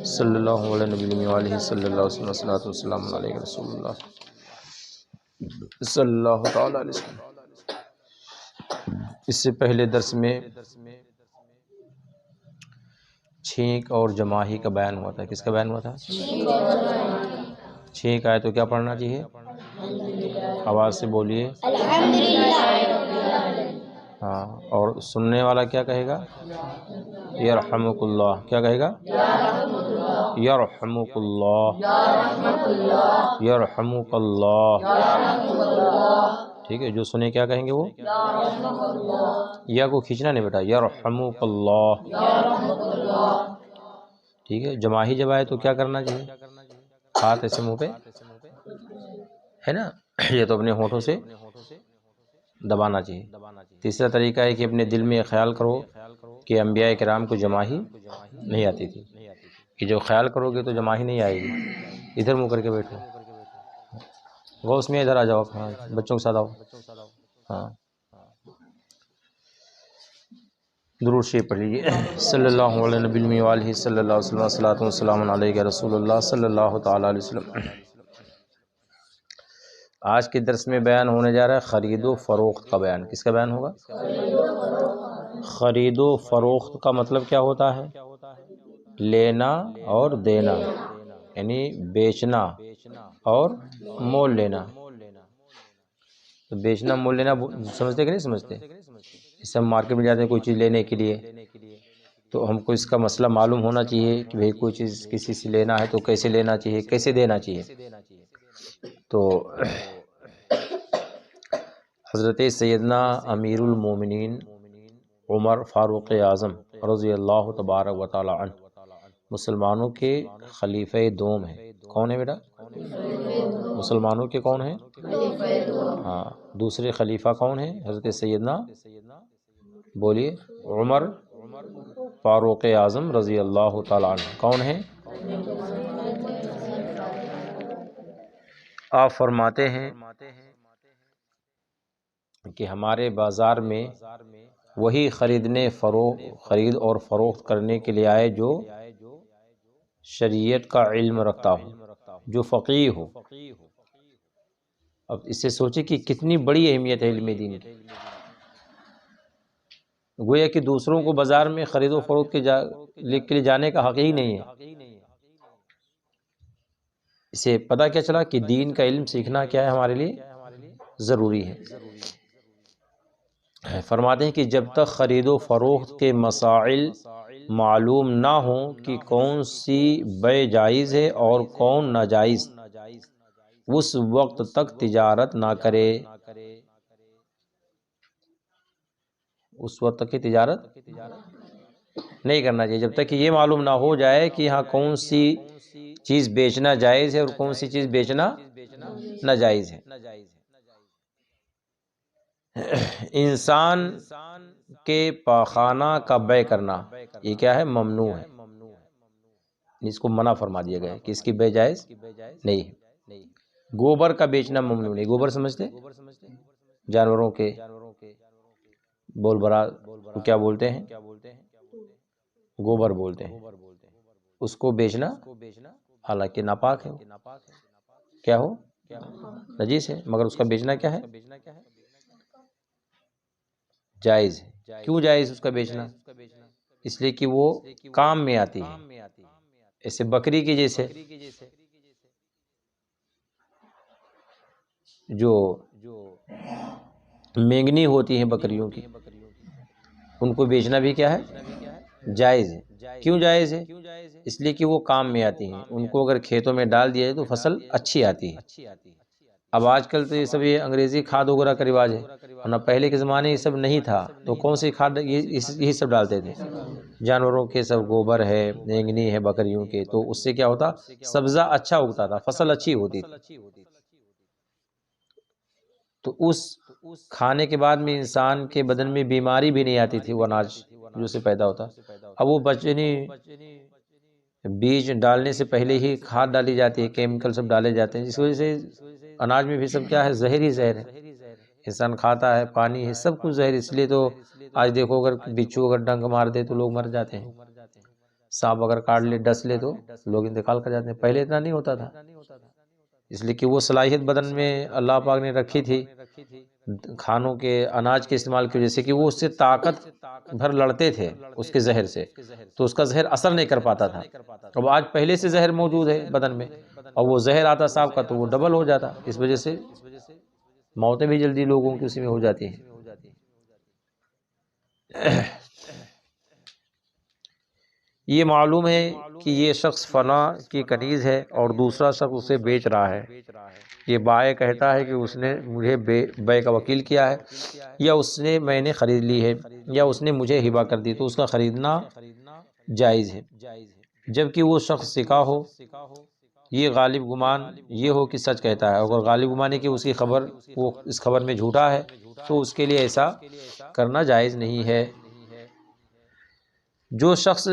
صلی اللہ علیہ نبی علیہ صلی اللہ علیہ وسلم صلاۃ والسلام علیہ رسول اللہ صلی اللہ تعالی علیہ وسلم۔ اس سے پہلے درس میں چھینک اور جماہی کا بیان ہوا تھا۔ کس کا بیان ہوا تھا؟ چھینک آئے تو کیا پڑھنا چاہیے؟ آواز سے بولیے ہاں، اور سننے والا کیا کہے گا؟ یرحمک اللہ۔ کیا کہے گا؟ یرحمک اللہ، یرحمک اللہ۔ ٹھیک ہے، جو سنے کیا کہیں گے وہ؟ یا کو کھینچنا نہیں بیٹا، یرحمک اللہ۔ ٹھیک ہے، جماہی جب آئے تو کیا کرنا چاہیے؟ ہاتھ ایسے منہ پہ ہے نا، یہ تو اپنے ہونٹوں سے دبانا چاہیے۔ تیسرا طریقہ ہے کہ اپنے دل میں خیال کرو کہ انبیاء کرام کو جماہی نہیں آتی تھی، کہ جو خیال کرو گے تو جماہی نہیں آئے گی۔ ادھر منہ کر کے بیٹھو، غوث میں ادھر آ جاؤ، ہاں بچوں کے ساتھ آؤ۔ ہاں، درود شریف پڑھ لیجیے۔ صلی اللہ علیہ نبی علیہ صلی اللہ علیہ وسلم صلاۃ والسلام علیہ رسول اللہ صلی اللہ تعالی علیہ وسلم۔ آج کے درس میں بیان ہونے جا رہا ہے خرید و فروخت کا بیان۔ کس کا بیان ہوگا؟ خرید و فروخت کا مطلب کیا ہوتا ہے؟ لینا اور دینا، یعنی بیچنا اور مول لینا۔ تو بیچنا مول لینا سمجھتے کہ نہیں سمجھتے؟ اس ہم مارکیٹ میں جاتے ہیں کوئی چیز لینے کے لیے، تو ہم کو اس کا مسئلہ معلوم ہونا چاہیے کہ بھئی کوئی چیز کسی سے لینا ہے تو کیسے لینا چاہیے، کیسے دینا چاہیے۔ تو حضرت سیدنا امیر المومنین عمر فاروق اعظم رضی اللہ تبارک و تعالی عنہ مسلمانوں کے خلیفہ دوم ہیں۔ کون ہے بیٹا؟ مسلمانوں کے کون ہیں؟ ہاں، دوسرے خلیفہ کون ہیں؟ حضرت سیدنا بولیے عمر فاروق اعظم رضی اللہ تعالی عنہ کون ہیں؟ آپ فرماتے ہیں کہ ہمارے بازار میں وہی خرید اور فروخت کرنے کے لیے آئے جو شریعت کا علم رکھتا ہو، جو فقیہ ہو۔ اب اس سے سوچے کہ کتنی بڑی اہمیت ہے علم دین کی۔ گویا کہ دوسروں کو بازار میں خرید و فروخت کے لیے جانے کا حق ہی نہیں ہے۔ اسے پتہ کیا چلا کہ دین کا علم سیکھنا کیا ہے ہمارے لیے ضروری ہے۔ فرماتے ہیں کہ جب تک خرید و فروخت کے مسائل معلوم نہ ہوں کہ کون سی بے جائز ہے اور کون ناجائز، اس وقت تک تجارت نہ کرے۔ اس وقت تک کی تجارت نہیں کرنا چاہیے جب تک کہ یہ معلوم نہ ہو جائے کہ ہاں کون سی چیز بیچنا جائز ہے اور کون سی چیز بیچنا ناجائز ہے۔ انسان کے پاخانہ کا بیع کرنا یہ کیا ہے؟ ممنوع ہے، اس کو منع فرما دیا گیا ہے کہ اس کی بیع جائز نہیں ہے۔ گوبر کا بیچنا ممنوع نہیں۔ گوبر سمجھتے؟ جانوروں کے بول برا کو کیا بولتے ہیں؟ گوبر بولتے ہیں۔ اس کو بیچنا حالانکہ ناپاک ہے، کیا ہو؟ نجیس ہے، مگر اس کا بیچنا کیا ہے؟ جائز ہے۔ کیوں جائز اس کا بیچنا؟ اس لیے کہ وہ کام میں آتی ہے، ایسے بکری کی جیسے جو مینگنی ہوتی ہیں بکریوں کی، ان کو بیچنا بھی کیا ہے؟ جائز ہے۔ کیوں جائز ہے؟ اس لیے کہ وہ کام میں آتی ہیں، ان کو اگر کھیتوں میں ڈال دیا جائے تو فصل اچھی آتی ہے۔ اب آج کل تو یہ سب انگریزی کھاد وغیرہ کا رواج ہے، ورنہ پہلے کے زمانے یہ سب نہیں تھا، تو کون سی کھاد یہی سب ڈالتے تھے، جانوروں کے سب گوبر ہے، مینگنی ہے بکریوں کے، تو اس سے کیا ہوتا؟ سبزہ اچھا اگتا تھا، فصل اچھی ہوتی تھی۔ تو اس کھانے کے بعد میں انسان کے بدن میں بیماری بھی نہیں آتی تھی، وہ اناج جو سے پیدا ہوتا۔ اب وہ بیج ڈالنے سے پہلے ہی کھاد ڈالی جاتی ہے، کیمیکل سب ڈالے جاتے ہیں، جس وجہ سے اناج میں بھی سب کیا ہے؟ زہر ہی زہر ہے۔ انسان کھاتا ہے، پانی ہے، سب کچھ زہر۔ اس لیے تو آج دیکھو اگر بچھو اگر ڈنک مار دے تو لوگ مر جاتے ہیں، سانپ اگر کاٹ لے ڈس لے تو لوگ انتقال کر جاتے ہیں، پہلے اتنا نہیں ہوتا تھا، اس لیے کہ وہ صلاحیت بدن میں اللہ پاک نے رکھی تھی کھانوں کے اناج کے استعمال کی وجہ سے کہ وہ اس سے طاقت بھر لڑتے تھے اس کے زہر سے، تو اس کا زہر اثر نہیں کر پاتا تھا۔ اب آج پہلے سے زہر موجود ہے بدن میں اور وہ زہر آتا سانپ کا تو وہ ڈبل ہو جاتا، اس وجہ سے موتیں بھی جلدی لوگوں کی اسی میں ہو جاتی ہیں۔ یہ معلوم ہے کہ یہ شخص فلاں کی کنیز ہے اور دوسرا شخص اسے بیچ رہا ہے، یہ بائع کہتا ہے کہ اس نے مجھے بیع کا وکیل کیا ہے، یا میں نے خرید لی ہے، یا اس نے مجھے ہبہ کر دی، تو اس کا خریدنا جائز ہے، جبکہ وہ شخص سکا ہو۔ یہ غالب گمان یہ ہو کہ سچ کہتا ہے، اگر غالب گمان ہے کہ وہ اس خبر میں جھوٹا ہے تو اس کے لیے ایسا کرنا جائز نہیں ہے۔ جو شخص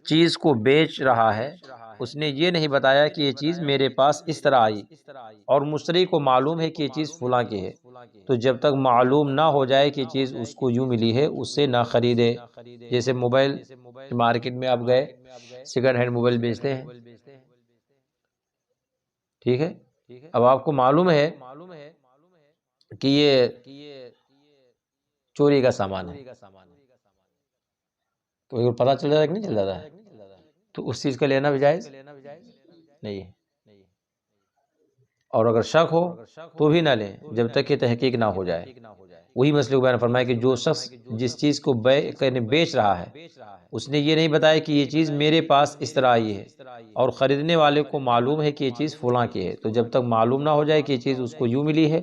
چیز کو بیچ رہا ہے اس نے یہ نہیں بتایا کہ یہ چیز میرے پاس اس طرح آئی، اور مشتری کو معلوم ہے کہ یہ چیز فلاں کی ہے، تو جب تک معلوم نہ ہو جائے کہ چیز اس کو یوں ملی ہے اس سے نہ خریدے۔ جیسے موبائل مارکیٹ میں آپ گئے، سیکنڈ ہینڈ موبائل بیچتے ہیں، ٹھیک ہے، اب آپ کو معلوم ہے کہ یہ چوری کا سامان ہے، تو پتہ چل جاتا ہے کہ نہیں چل جاتا ہے، تو اس چیز کا لینا بھی جائز نہیں ہے، اور اگر شک ہو تو بھی نہ لیں جب تک کہ تحقیق نہ ہو جائے۔ وہی مسئلے کو بیان فرمایا کہ جو شخص جس چیز کو بیچ رہا ہے اس نے یہ نہیں بتایا کہ یہ چیز میرے پاس اس طرح آئی ہے، اور خریدنے والے کو معلوم ہے کہ یہ چیز فلاں کی ہے، تو جب تک معلوم نہ ہو جائے کہ یہ چیز اس کو یوں ملی ہے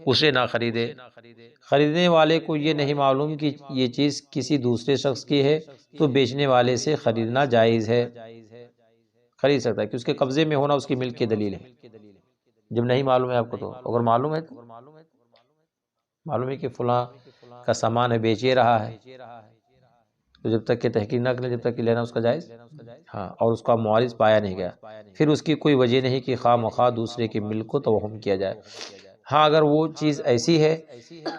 اسے نہ خریدے۔ خریدنے والے کو یہ نہیں معلوم کہ یہ چیز کسی دوسرے شخص کی ہے تو بیچنے والے سے خریدنا جائز ہے، خرید سکتا ہے کہ اس کے قبضے میں ہونا اس کی ملک کی دلیل ہے۔ جب نہیں معلوم ہے آپ کو، تو اگر معلوم ہے تو معلوم ہے کہ فلاں کا سامان ہے بیچ رہا ہے، تو جب تک کہ تحقیق نہ کریں جب تک کہ لینا اس کا جائز، ہاں، اور اس کا معارض پایا نہیں گیا، پھر اس کی کوئی وجہ نہیں کہ خواہ مخواہ دوسرے کی ملک کو توہم کیا جائے۔ ہاں، اگر وہ چیز ایسی ہے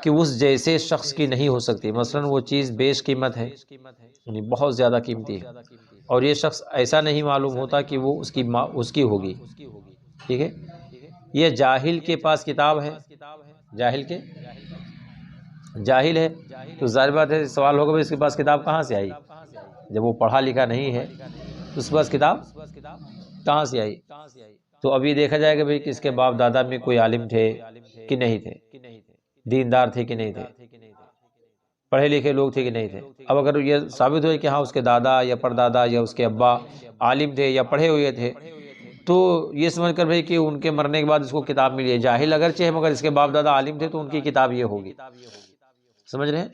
کہ اس جیسے شخص کی نہیں ہو سکتی، مثلا وہ چیز بیش قیمت ہے، یعنی بہت زیادہ قیمتی ہے، اور یہ شخص ایسا نہیں معلوم ہوتا کہ وہ اس کی ہوگی، ٹھیک ہے، یہ جاہل کے پاس کتاب ہے، جاہل ہے تو ظاہر بات ہے سوال ہوگا اس کے پاس کتاب کہاں سے آئی، جب وہ پڑھا لکھا نہیں ہے تو اس کے پاس کتاب کہاں سے آئی؟ تو اب یہ دیکھا جائے گا بھئی کہ اس کے باپ دادا میں کوئی عالم تھے کہ نہیں تھے، دیندار تھے کہ نہیں تھے، پڑھے لکھے لوگ تھے کہ نہیں تھے۔ اب اگر یہ ثابت ہوئے کہ ہاں اس کے دادا یا پردادا یا اس کے ابا عالم تھے یا پڑھے ہوئے تھے، تو یہ سمجھ کر بھئی کہ ان کے مرنے کے بعد اس کو کتاب ملی ہے، جاہل اگرچہ ہے مگر اس کے باپ دادا عالم تھے تو ان کی کتاب یہ ہوگی، سمجھ رہے ہیں؟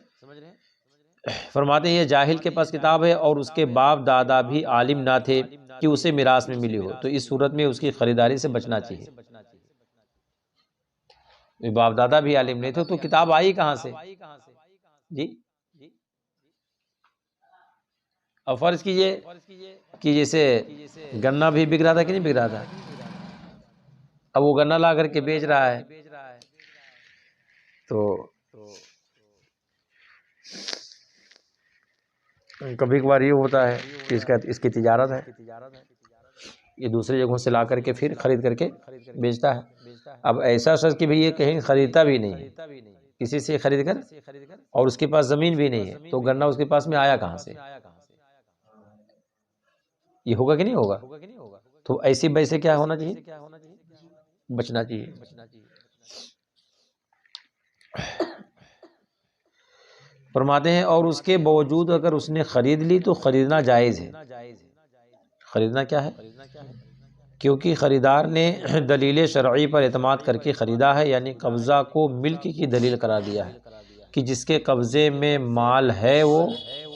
فرماتے ہیں یہ جاہل کے پاس کتاب ہے اور اس کے باپ دادا بھی عالم نہ تھے کہ اسے میراث میں ملی ہو، تو اس صورت میں اس کی خریداری سے بچنا چاہیے۔ باپ دادا بھی عالم نہیں تھے تو کتاب آئی کہاں سے؟ جی، اب فرض کیجئے کہ جیسے گنا بھی بک رہا تھا کہ نہیں بک رہا تھا، اب وہ گنا لا کر کے بیچ رہا ہے، تو کبھی کبھار یہ ہوتا ہے کہ اس کی تجارت ہے، یہ دوسری جگہوں سے لا کر کے پھر خرید کر کے بیچتا ہے۔ اب ایسا شخص کہ یہ کہیں خریدتا بھی نہیں ہے، کسی سے خرید کر، اور اس کے پاس زمین بھی نہیں ہے، تو گنا اس کے پاس میں آیا کہاں سے؟ یہ ہوگا کہ نہیں ہوگا؟ تو ایسی بے سے کیا ہونا چاہیے؟ بچنا چاہیے۔ فرماتے ہیں اور اس کے باوجود اگر اس نے خرید لی تو خریدنا جائز ہے۔ خریدنا کیا ہے؟ کیونکہ خریدار نے دلیل شرعی پر اعتماد کر کے خریدا ہے، یعنی قبضہ کو ملک کی دلیل قرار دیا ہے کہ جس کے قبضے میں مال ہے وہ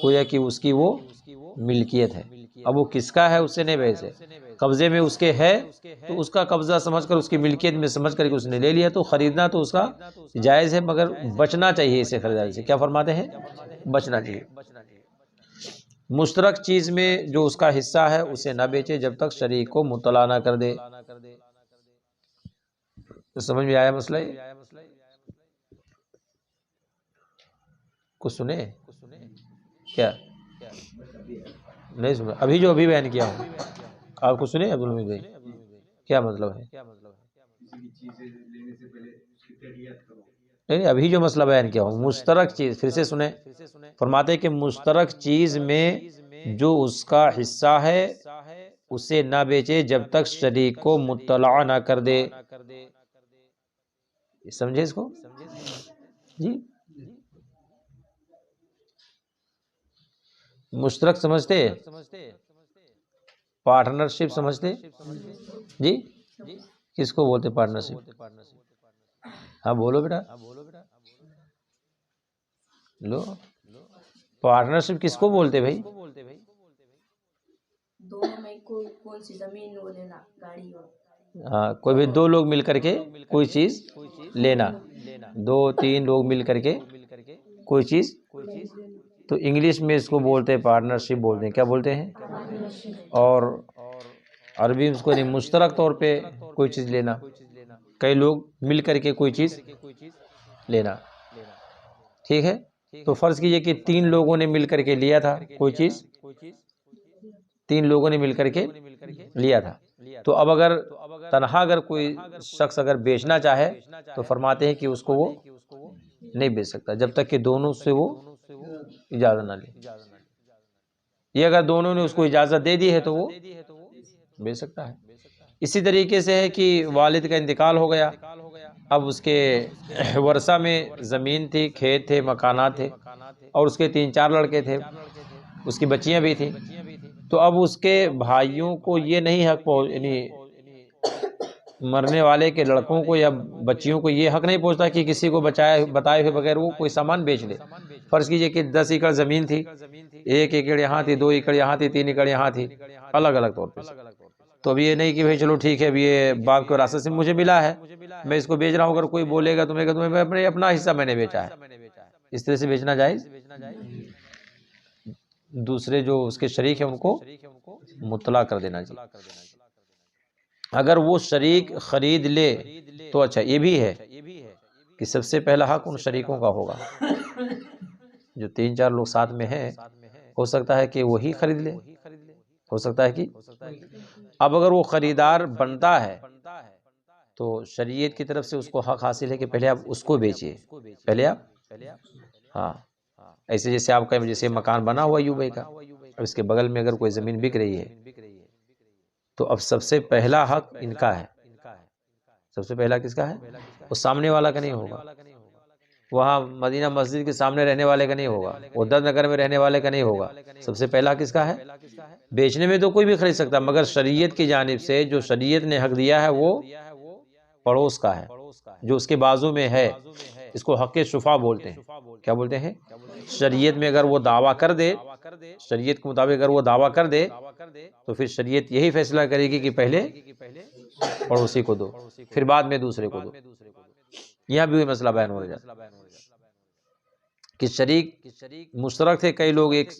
گویا کہ اس کی وہ ملکیت ہے، اب وہ کس کا ہے اس سے نہیں بیچے، قبضے میں اس کے ہے تو اس کا قبضہ سمجھ کر اس کی ملکیت میں سمجھ کر کے اس نے لے لیا، تو خریدنا تو اس کا جائز ہے، مگر بچنا چاہیے اسے خریداری سے۔ کیا فرماتے ہیں؟ بچنا چاہیے۔ مشترک چیز میں جو اس کا حصہ ہے اسے نہ بیچے جب تک شریک کو مطلع نہ کر دے۔ تو سمجھ میں آیا مسئلہ؟ کچھ سنے کیا؟ نہیں سنا ابھی جو ابھی بیان کیا ہوں آپ کو سنے عبد الحمید بھائی کیا مطلب ہے؟ نہیں ابھی جو مسئلہ بیان کیا ہوں مشترک چیز پھر سے سنیں فرماتے کہ مشترک چیز میں جو اس کا حصہ ہے اسے نہ بیچے جب تک شریک کو مطلع نہ کر دے. سمجھے اس کو جی؟ مشترک سمجھتے پارٹنرشپ سمجھتے جی؟ کس کو بولتے پارٹنرشپ؟ ہاں بولو بیٹا لو پارٹنرشپ کس کو بولتے بھائی؟ ہاں کوئی بھی دو لوگ مل کر کے کوئی چیز لینا، دو تین لوگ مل کر کے کوئی چیز، تو انگلش میں اس کو بولتے ہیں پارٹنرشپ بولتے ہیں. کیا بولتے ہیں؟ اور عربی میں اس کو نہیں مشترک طور پہ کوئی چیز لینا، کئی لوگ مل کر کے کوئی چیز لینا. ٹھیک ہے، تو فرض کیجئے کہ تین لوگوں نے مل کر کے لیا تھا کوئی چیز، تین لوگوں نے مل کر کے لیا تھا، تو اب اگر تنہا اگر کوئی شخص اگر بیچنا چاہے تو فرماتے ہیں کہ اس کو وہ نہیں بیچ سکتا جب تک کہ دونوں سے وہ اجازت نہ لے. یہ اگر دونوں نے اس کو اجازت دے دی ہے تو وہ بیچ سکتا ہے. اسی طریقے سے ہے کہ والد کا انتقال ہو گیا، اب اس کے ورثہ میں زمین تھی، کھیت تھے، مکانات تھے، اور اس کے تین چار لڑکے تھے، اس کی بچیاں بھی تھیں، تو اب اس کے بھائیوں کو یہ نہیں حق یعنی مرنے والے کے لڑکوں کو یا بچیوں کو یہ حق نہیں پہنچتا کہ کسی کو بتائے ہوئے بغیر وہ کوئی سامان بیچ لے. فرض کیجئے کہ 10 ایکڑ زمین تھی، 1 ایکڑ یہاں تھی، 2 ایکڑ یہاں تھی، 3 ایکڑ یہاں تھی، الگ الگ طور پہ. تو اب یہ نہیں کہ بھئی چلو ٹھیک ہے اب یہ باپ کے وراثت سے مجھے ملا ہے میں اس کو بیچ رہا ہوں، اگر کوئی بولے گا تمہیں کہ تمہیں اپنا حصہ میں نے بیچا ہے، اس طرح سے بیچنا جائز؟ دوسرے جو اس کے شریک ہیں ان کو مطلع کر دینا چاہیے. اگر وہ شریک خرید لے تو اچھا یہ بھی ہے کہ سب سے پہلا حق ان شریکوں کا ہوگا جو 3-4 لوگ ساتھ میں ہیں، ہو سکتا ہے کہ وہی خرید لے، ہو سکتا ہے کہ اب اگر وہ خریدار بنتا ہے تو شریعت کی طرف سے اس کو حق حاصل ہے کہ پہلے آپ اس کو بیچیے، پہلے آپ ہاں ایسے جیسے آپ کا جیسے مکان بنا ہوا ایوب بھائی کا، اب اس کے بغل میں اگر کوئی زمین بک رہی ہے تو اب سب سے پہلا حق ان کا ہے. سب سے پہلا کس کا ہے؟ وہ سامنے والا کا نہیں ہوگا، وہاں مدینہ مسجد کے سامنے رہنے والے کا نہیں ہوگا، وہ درد نگر میں رہنے والے کا نہیں ہوگا. سب سے پہلا کس کا ہے؟ بیچنے میں تو کوئی بھی خرید سکتا، مگر شریعت کی جانب سے جو شریعت نے حق دیا ہے وہ پڑوس کا ہے، جو اس کے بازو میں ہے. اس کو حق شفا بولتے ہیں. کیا بولتے ہیں؟ شریعت میں اگر وہ دعویٰ کر دے، شریعت کے مطابق اگر وہ دعویٰ کر دے تو پھر شریعت یہی فیصلہ کرے گی کہ پہلے پڑوسی کو دو پھر بعد میں دوسرے کو دو. یہاں بھی وہی مسئلہ بیان ہو جاتا کہ شریک مشترک تھے کئی لوگ ایک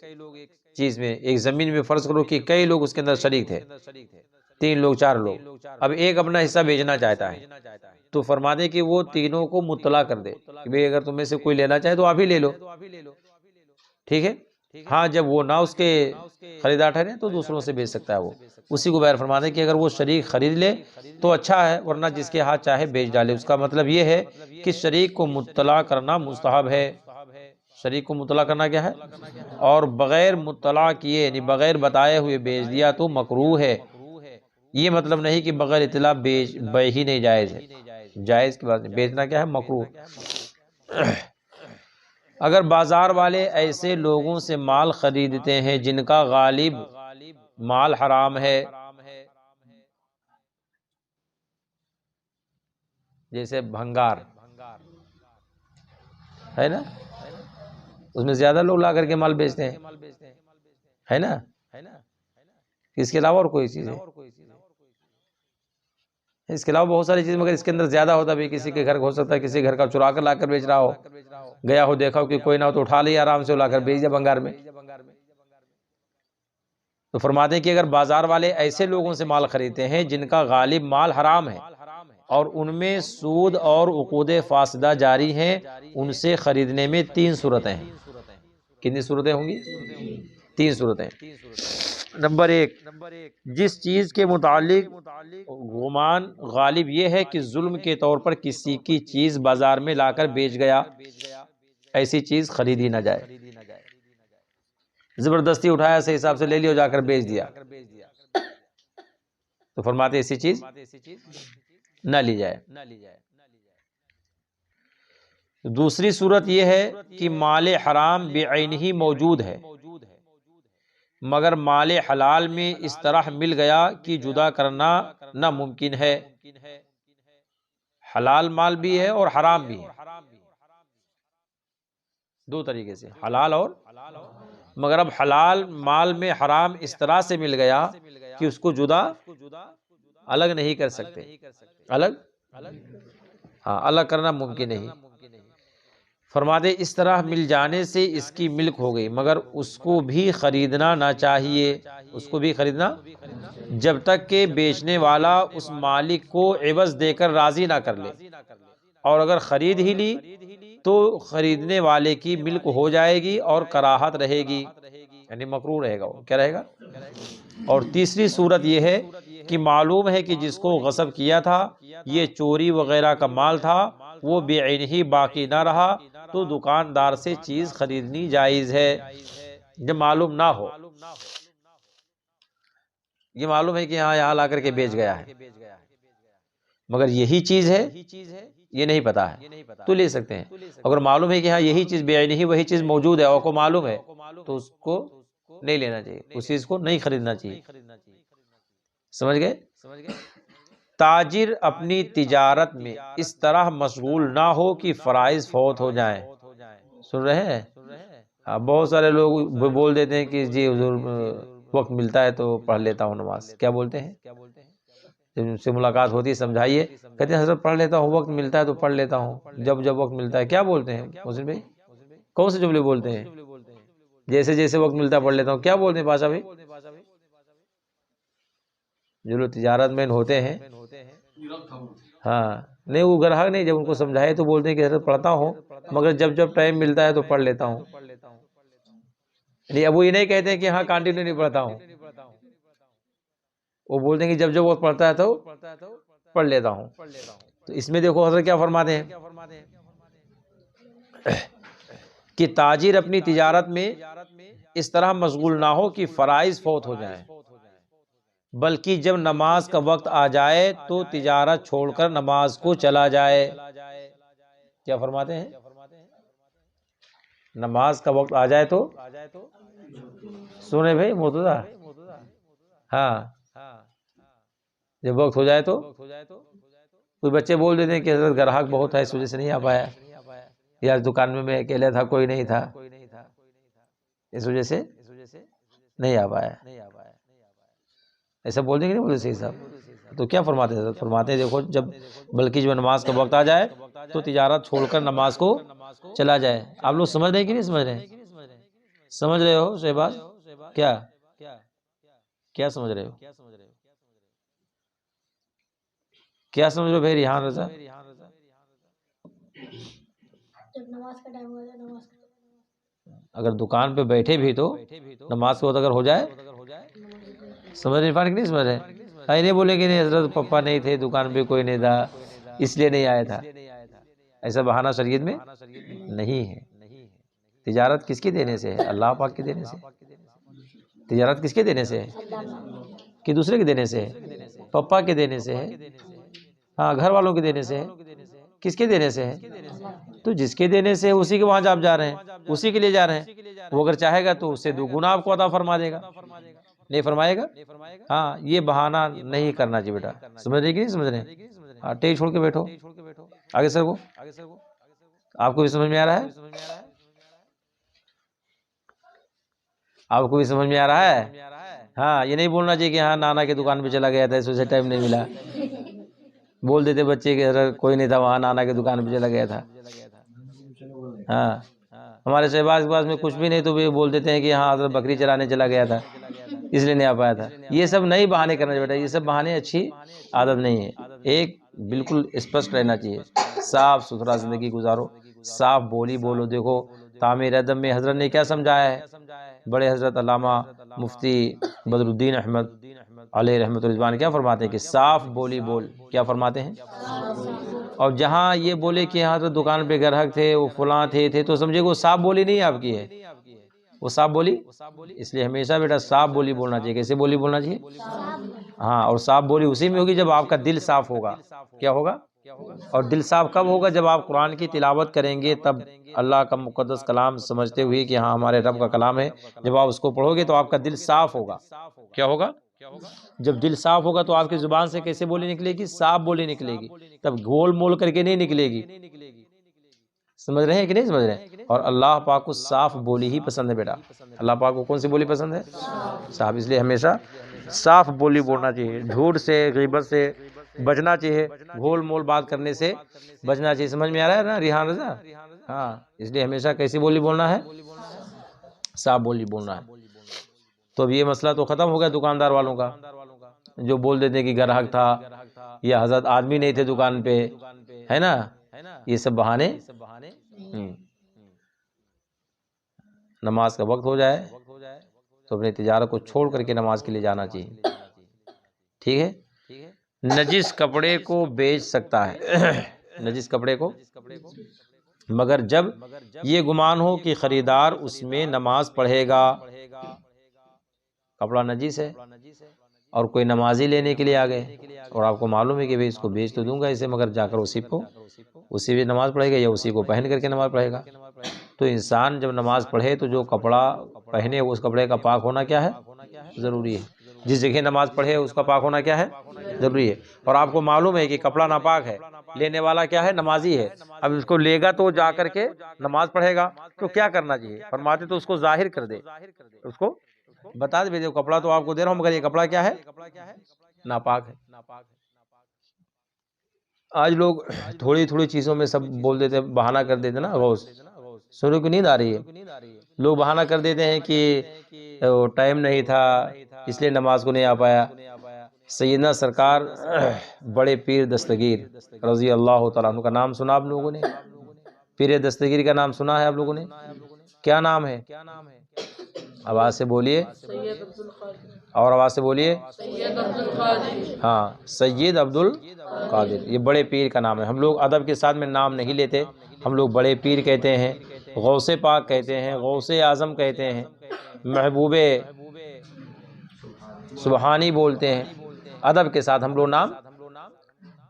چیز میں، ایک زمین میں فرض کرو کہ کئی لوگ اس کے اندر شریک تھے، 3 لوگ 4 لوگ، اب ایک اپنا حصہ بیچنا چاہتا ہے تو فرما دے کہ وہ تینوں کو مطلع کر دے کہ بھئی اگر تم میں سے کوئی لینا چاہے تو آپ ہی لے لو. ٹھیک ہے، ہاں جب وہ نہ اس کے خریدار ٹھہرے تو دوسروں سے بیچ سکتا ہے. وہ اسی کو بہر فرما دے کہ اگر وہ شریک خرید لے تو اچھا ہے، ورنہ جس کے ہاتھ چاہے بیچ ڈالے. اس کا مطلب یہ ہے کہ شریک کو مطلع کرنا مستحب ہے. شریک کو مطلع کرنا کیا ہے؟ اور بغیر مطلع کیے یعنی بغیر بتائے ہوئے بیچ دیا تو مکروہ ہے. یہ مطلب نہیں کہ بغیر اطلاع بیع ہی نہیں جائز ہے، جائز کی بات نہیں، بیچنا کیا ہے؟ مکروہ. اگر بازار والے ایسے لوگوں سے مال خریدتے ہیں جن کا غالب مال حرام ہے، جیسے بھنگار ہے نا، اس میں زیادہ لوگ لا کر کے مال بیچتے ہیں، ہے نا، اس کے علاوہ اور کوئی چیز ہے، اس کے علاوہ بہت ساری چیز، مگر اس کے اندر زیادہ ہوتا بھی کسی کے گھر ہو سکتا ہے کسی گھر کا چرا کر لا کر بیچ رہا ہو، گیا ہو دیکھا ہو کہ کوئی نہ ہو تو اٹھا لیا آرام سے لا کر بیچ دیا بنگار میں. تو فرماتے ہیں کہ اگر بازار والے ایسے لوگوں سے مال خریدتے ہیں جن کا غالب مال حرام ہے اور ان میں سود اور عقود فاسدہ جاری ہیں، ان سے خریدنے میں 3 صورتیں ہیں. کتنی صورتیں ہوں گی؟ 3 صورتیں. نمبر ایک، جس چیز کے متعلق گمان غالب یہ ہے کہ ظلم کے طور پر کسی کی چیز بازار میں لا کر بیچ گیا، ایسی چیز خریدی نہ جائے۔ زبردستی اٹھایا، صحیح حساب سے لے لیا، جا کر بیچ دیا، تو فرماتے ایسی چیز نہ لی جائے۔ دوسری صورت یہ ہے کہ مال حرام بعینہ موجود ہے مگر مال حلال میں اس طرح مل گیا کہ جدا کرنا ناممکن ہے۔ حلال مال بھی ہے اور حرام بھی ہے، دو طریقے سے، حلال اور، مگر اب حلال مال میں حرام اس طرح سے مل گیا کہ اس کو جدا الگ نہیں کر سکتے، الگ کرنا ممکن نہیں۔ فرماتے اس طرح مل جانے سے اس کی ملک ہو گئی، مگر اس کو بھی خریدنا نہ چاہیے، اس کو بھی خریدنا جب تک کہ بیچنے والا اس مالک کو عوض دے کر راضی نہ کر لے، اور اگر خرید ہی لی تو خریدنے والے کی ملک ہو جائے گی اور کراہت رہے گی، یعنی مکروہ رہے گا، وہ کیا رہے گا۔ اور تیسری صورت یہ ہے کہ معلوم ہے کہ جس کو غصب کیا تھا یہ چوری وغیرہ کا مال تھا، وہ بعینہ باقی نہ رہا، تو دکاندار سے چیز خریدنی جائز ہے۔ جب معلوم نہ ہو، یہ معلوم ہے کہ ہاں یہاں لا کر کے بیچ گیا ہے، مگر یہی چیز ہے یہ نہیں پتا ہے تو لے سکتے ہیں۔ اگر معلوم ہے کہ ہاں یہی چیز بعینہ وہی چیز موجود ہے اور کو معلوم ہے تو اس کو نہیں لینا چاہیے، اس چیز کو نہیں خریدنا چاہیے۔ سمجھ گئے؟ تاجر اپنی تجارت میں اس طرح مشغول نہ ہو کہ فرائض فوت ہو جائیں۔ سن رہے ہیں؟ بہت سارے لوگ بول دیتے ہیں کہ جی حضور وقت ملتا ہے تو پڑھ لیتا ہوں نماز۔ کیا بولتے ہیں؟ جب ان سے ملاقات ہوتی ہے سمجھائیے، کہتے ہیں حضرت پڑھ لیتا ہوں، وقت ملتا ہے تو پڑھ لیتا ہوں، جب وقت ملتا ہے۔ کیا بولتے ہیں محسن بھائی؟ کون سے جملے بولتے ہیں؟ جیسے جیسے وقت ملتا ہے پڑھ لیتا ہوں، کیا بولتے ہیں بادشاہ بھائی؟ جو لوگ تجارت مین ہوتے ہیں، ہاں نہیں وہ گراہک نہیں، جب ان کو سمجھائے تو بولتے ہیں کہ حضرت پڑھتا ہوں مگر جب ٹائم ملتا ہے تو پڑھ لیتا ہوں۔ اب وہ یہ نہیں کہتے ہیں کہ ہاں کنٹینیو نہیں پڑھتا ہوں، وہ بولتے ہیں کہ جب وقت پڑھتا ہے تو پڑھ لیتا ہوں۔ تو اس میں دیکھو حضرت کیا فرماتے ہیں کہ تاجر اپنی تجارت میں اس طرح مشغول نہ ہو کہ فرائض فوت ہو جائیں، بلکہ جب نماز کا وقت آ جائے تو تجارت چھوڑ کر نماز کو چلا جائے۔ کیا فرماتے ہیں؟ نماز کا وقت آ جائے تو سنے بھائی مرتضیٰ، ہاں جب وقت ہو جائے تو کوئی بچے بول دیتے ہیں کہ حضرت گراہک بہت ہے اس وجہ سے نہیں آ پایا، یا دکان میں اکیلے تھا کوئی نہیں تھا اس وجہ سے نہیں آ پایا، ایسا بول دیں گے نہیں بولے صحیح صاحب؟ تو کیا فرماتے ہیں حضرت؟ فرماتے ہیں دیکھو بلکہ جب نماز کا وقت آ جائے تو تجارت چھوڑ کر نماز کو چلا جائے۔ آپ لوگ سمجھ رہے ہیں کہ نہیں سمجھ رہے ہیں؟ سمجھ رہے ہو شہباز؟ کیا سمجھ رہے ہو؟ کیا سمجھ رہے ہو بھائی ریحان رضا؟ اگر دکان پہ بیٹھے بھی تو نماز کے وقت اگر ہو جائے، سمجھ رہے نہیں سمجھ رہے؟ نہیں بولے کہ نہیں حضرت پپا نہیں تھے، دکان پہ کوئی نہیں تھا اس لیے نہیں آیا تھا، ایسا بہانہ شریعت میں نہیں ہے۔ تجارت کس کے دینے سے ہے؟ اللہ پاک کے دینے سے۔ تجارت کس کے دینے سے ہے؟ کہ دوسرے کے دینے سے ہے؟ پپا کے دینے سے ہے، ہاں گھر والوں کے دینے سے ہے۔ کس کے دینے سے ہے؟ تو جس کے دینے سے اسی کے وہاں آپ جا رہے ہیں، اسی کے لیے جا رہے ہیں، وہ اگر چاہے گا تو اس سے دوگنا آپ کو عطا فرما دے گا، نہیں فرمائے گا؟ ہاں یہ بہانہ نہیں کرنا چاہیے بیٹا، سمجھ رہے کہ نہیں سمجھ رہے؟ ہاں ٹیک چھوڑ کے بیٹھو آگے سر کو، آپ کو بھی سمجھ میں آ رہا ہے؟ آپ کو بھی سمجھ میں آ رہا ہے؟ ہاں یہ نہیں بولنا چاہیے کہ ہاں نانا کی دکان پہ چلا گیا تھا اس وجہ سے ٹائم نہیں ملا، بول دیتے بچے کہ کوئی نہیں تھا وہاں نانا کی دکان پہ چلا گیا تھا۔ ہاں ہمارے شہباز کے پاس میں کچھ بھی نہیں تو بھی بول دیتے ہیں کہ ہاں حضرت بکری چلانے چلا گیا تھا اس لیے نہیں آ پایا تھا۔ یہ سب نہیں بہانے کرنا چاہیے بیٹا، یہ سب بہانے اچھی عادت نہیں ہے۔ ایک بالکل اسپشٹ رہنا چاہیے، صاف ستھرا زندگی گزارو، صاف بولی بولو۔ دیکھو تعمیر ادب میں حضرت نے کیا سمجھایا ہے؟ بڑے حضرت علامہ مفتی بدر الدین احمد علیہ رحمۃ رضوان کیا فرماتے ہیں کہ صاف بولی بول، کیا فرماتے ہیں؟ اور جہاں یہ بولے کہ حضرت دکان پہ گراہک تھے، وہ فلاں تھے تو سمجھے کہ وہ صاف بولی نہیں آپ کی ہے، وہ صاف بولی، اس لیے ہمیشہ بیٹا صاف بولی بولنا چاہیے۔ کیسے بولی بولنا چاہیے؟ ہاں، اور صاف بولی اسی میں ہوگی جب آپ کا دل صاف ہوگا۔ کیا ہوگا؟ اور دل صاف کب ہوگا؟ جب آپ قرآن کی تلاوت کریں گے، تب اللہ کا مقدس کلام سمجھتے ہوئے کہ ہاں ہمارے رب کا کلام ہے، جب آپ اس کو پڑھو گے تو آپ کا دل صاف ہوگا۔ کیا ہوگا؟ جب دل صاف ہوگا تو آپ کی زبان سے کیسے بولی نکلے گی؟ صاف بولی نکلے گی، تب گول مول کر کے نہیں نکلے گی۔ سمجھ رہے ہیں کہ نہیں سمجھ رہے ہیں؟ اور اللہ پاک کو صاف بولی ہی پسند ہے بیٹا۔ اللہ پاک کو کون سی بولی پسند ہے؟ صاف۔ اس لیے ہمیشہ صاف بولی بولنا چاہیے، جھوٹ سے غیبت سے بچنا چاہیے، گھول مول بات کرنے سے بچنا چاہیے۔ سمجھ میں آ رہا ہے نا ریحان رضا؟ ہاں، اس لیے ہمیشہ کیسی بولی بولنا ہے؟ صاف بولی بولنا ہے۔ تو اب یہ مسئلہ تو ختم ہو گیا دکاندار والوں کا، جو بول دیتے کہ گراہک تھا یا حضرت آدمی نہیں تھے دکان پہ، ہے نا؟ یہ سب بہانے۔ نماز کا وقت ہو جائے تو اپنی تجارت کو چھوڑ کر کے نماز کے لیے جانا چاہیے، ٹھیک ہے؟ نجس کپڑے کو بیچ سکتا ہے، نجس کپڑے کو، مگر جب یہ گمان ہو کہ خریدار اس میں نماز پڑھے گا۔ کپڑا نجس ہے اور کوئی نمازی لینے کے لیے آ گئے، اور آپ کو معلوم ہے کہ اس کو بیچ تو دوں گا اسے، مگر جا کر اسی بھی نماز پڑھے گا یا اسی کو پہن کر کے نماز پڑھے گا۔ تو انسان جب نماز پڑھے تو جو کپڑا پہنے اس کپڑے کا پاک ہونا کیا ہے؟ ضروری ہے۔ جس جگہ نماز پڑھے اس کا پاک ہونا کیا ہے؟ ضروری ہے۔ اور آپ کو معلوم ہے کہ کپڑا ناپاک ہے، لینے والا کیا ہے؟ نمازی ہے۔ اب اس کو لے گا تو جا کر کے نماز پڑھے گا، تو کیا کرنا چاہیے؟ فرماتے تو اس کو ظاہر کر دے، اس کو بتا دے بھائی کپڑا تو آپ کو دے رہا ہوں مگر یہ کپڑا کیا ہے؟ ناپاک ہے۔ آج لوگ تھوڑی تھوڑی چیزوں میں سب بول دیتے، بہانہ کر دیتے نا، غوث سنو کی نیند آ رہی ہے، لوگ بہانہ کر دیتے ہیں کہ ٹائم نہیں تھا اس لیے نماز کو نہیں آ پایا۔ سیدنا سرکار بڑے پیر دستگیر رضی اللہ تعالیٰ عنہ کا نام سنا آپ لوگوں نے؟ پیر دستگیر کا نام سنا ہے آپ لوگوں نے؟ کیا نام ہے؟ آواز سے بولیے، اور آواز سے بولیے۔ ہاں، سید عبد القادر، یہ بڑے پیر کا نام ہے۔ ہم لوگ ادب کے ساتھ میں نام نہیں لیتے، ہم لوگ بڑے پیر کہتے ہیں، غوث پاک کہتے ہیں، غوث اعظم کہتے ہیں، محبوب سبحانی بولتے ہیں۔ ادب کے ساتھ ہم لوگ نام۔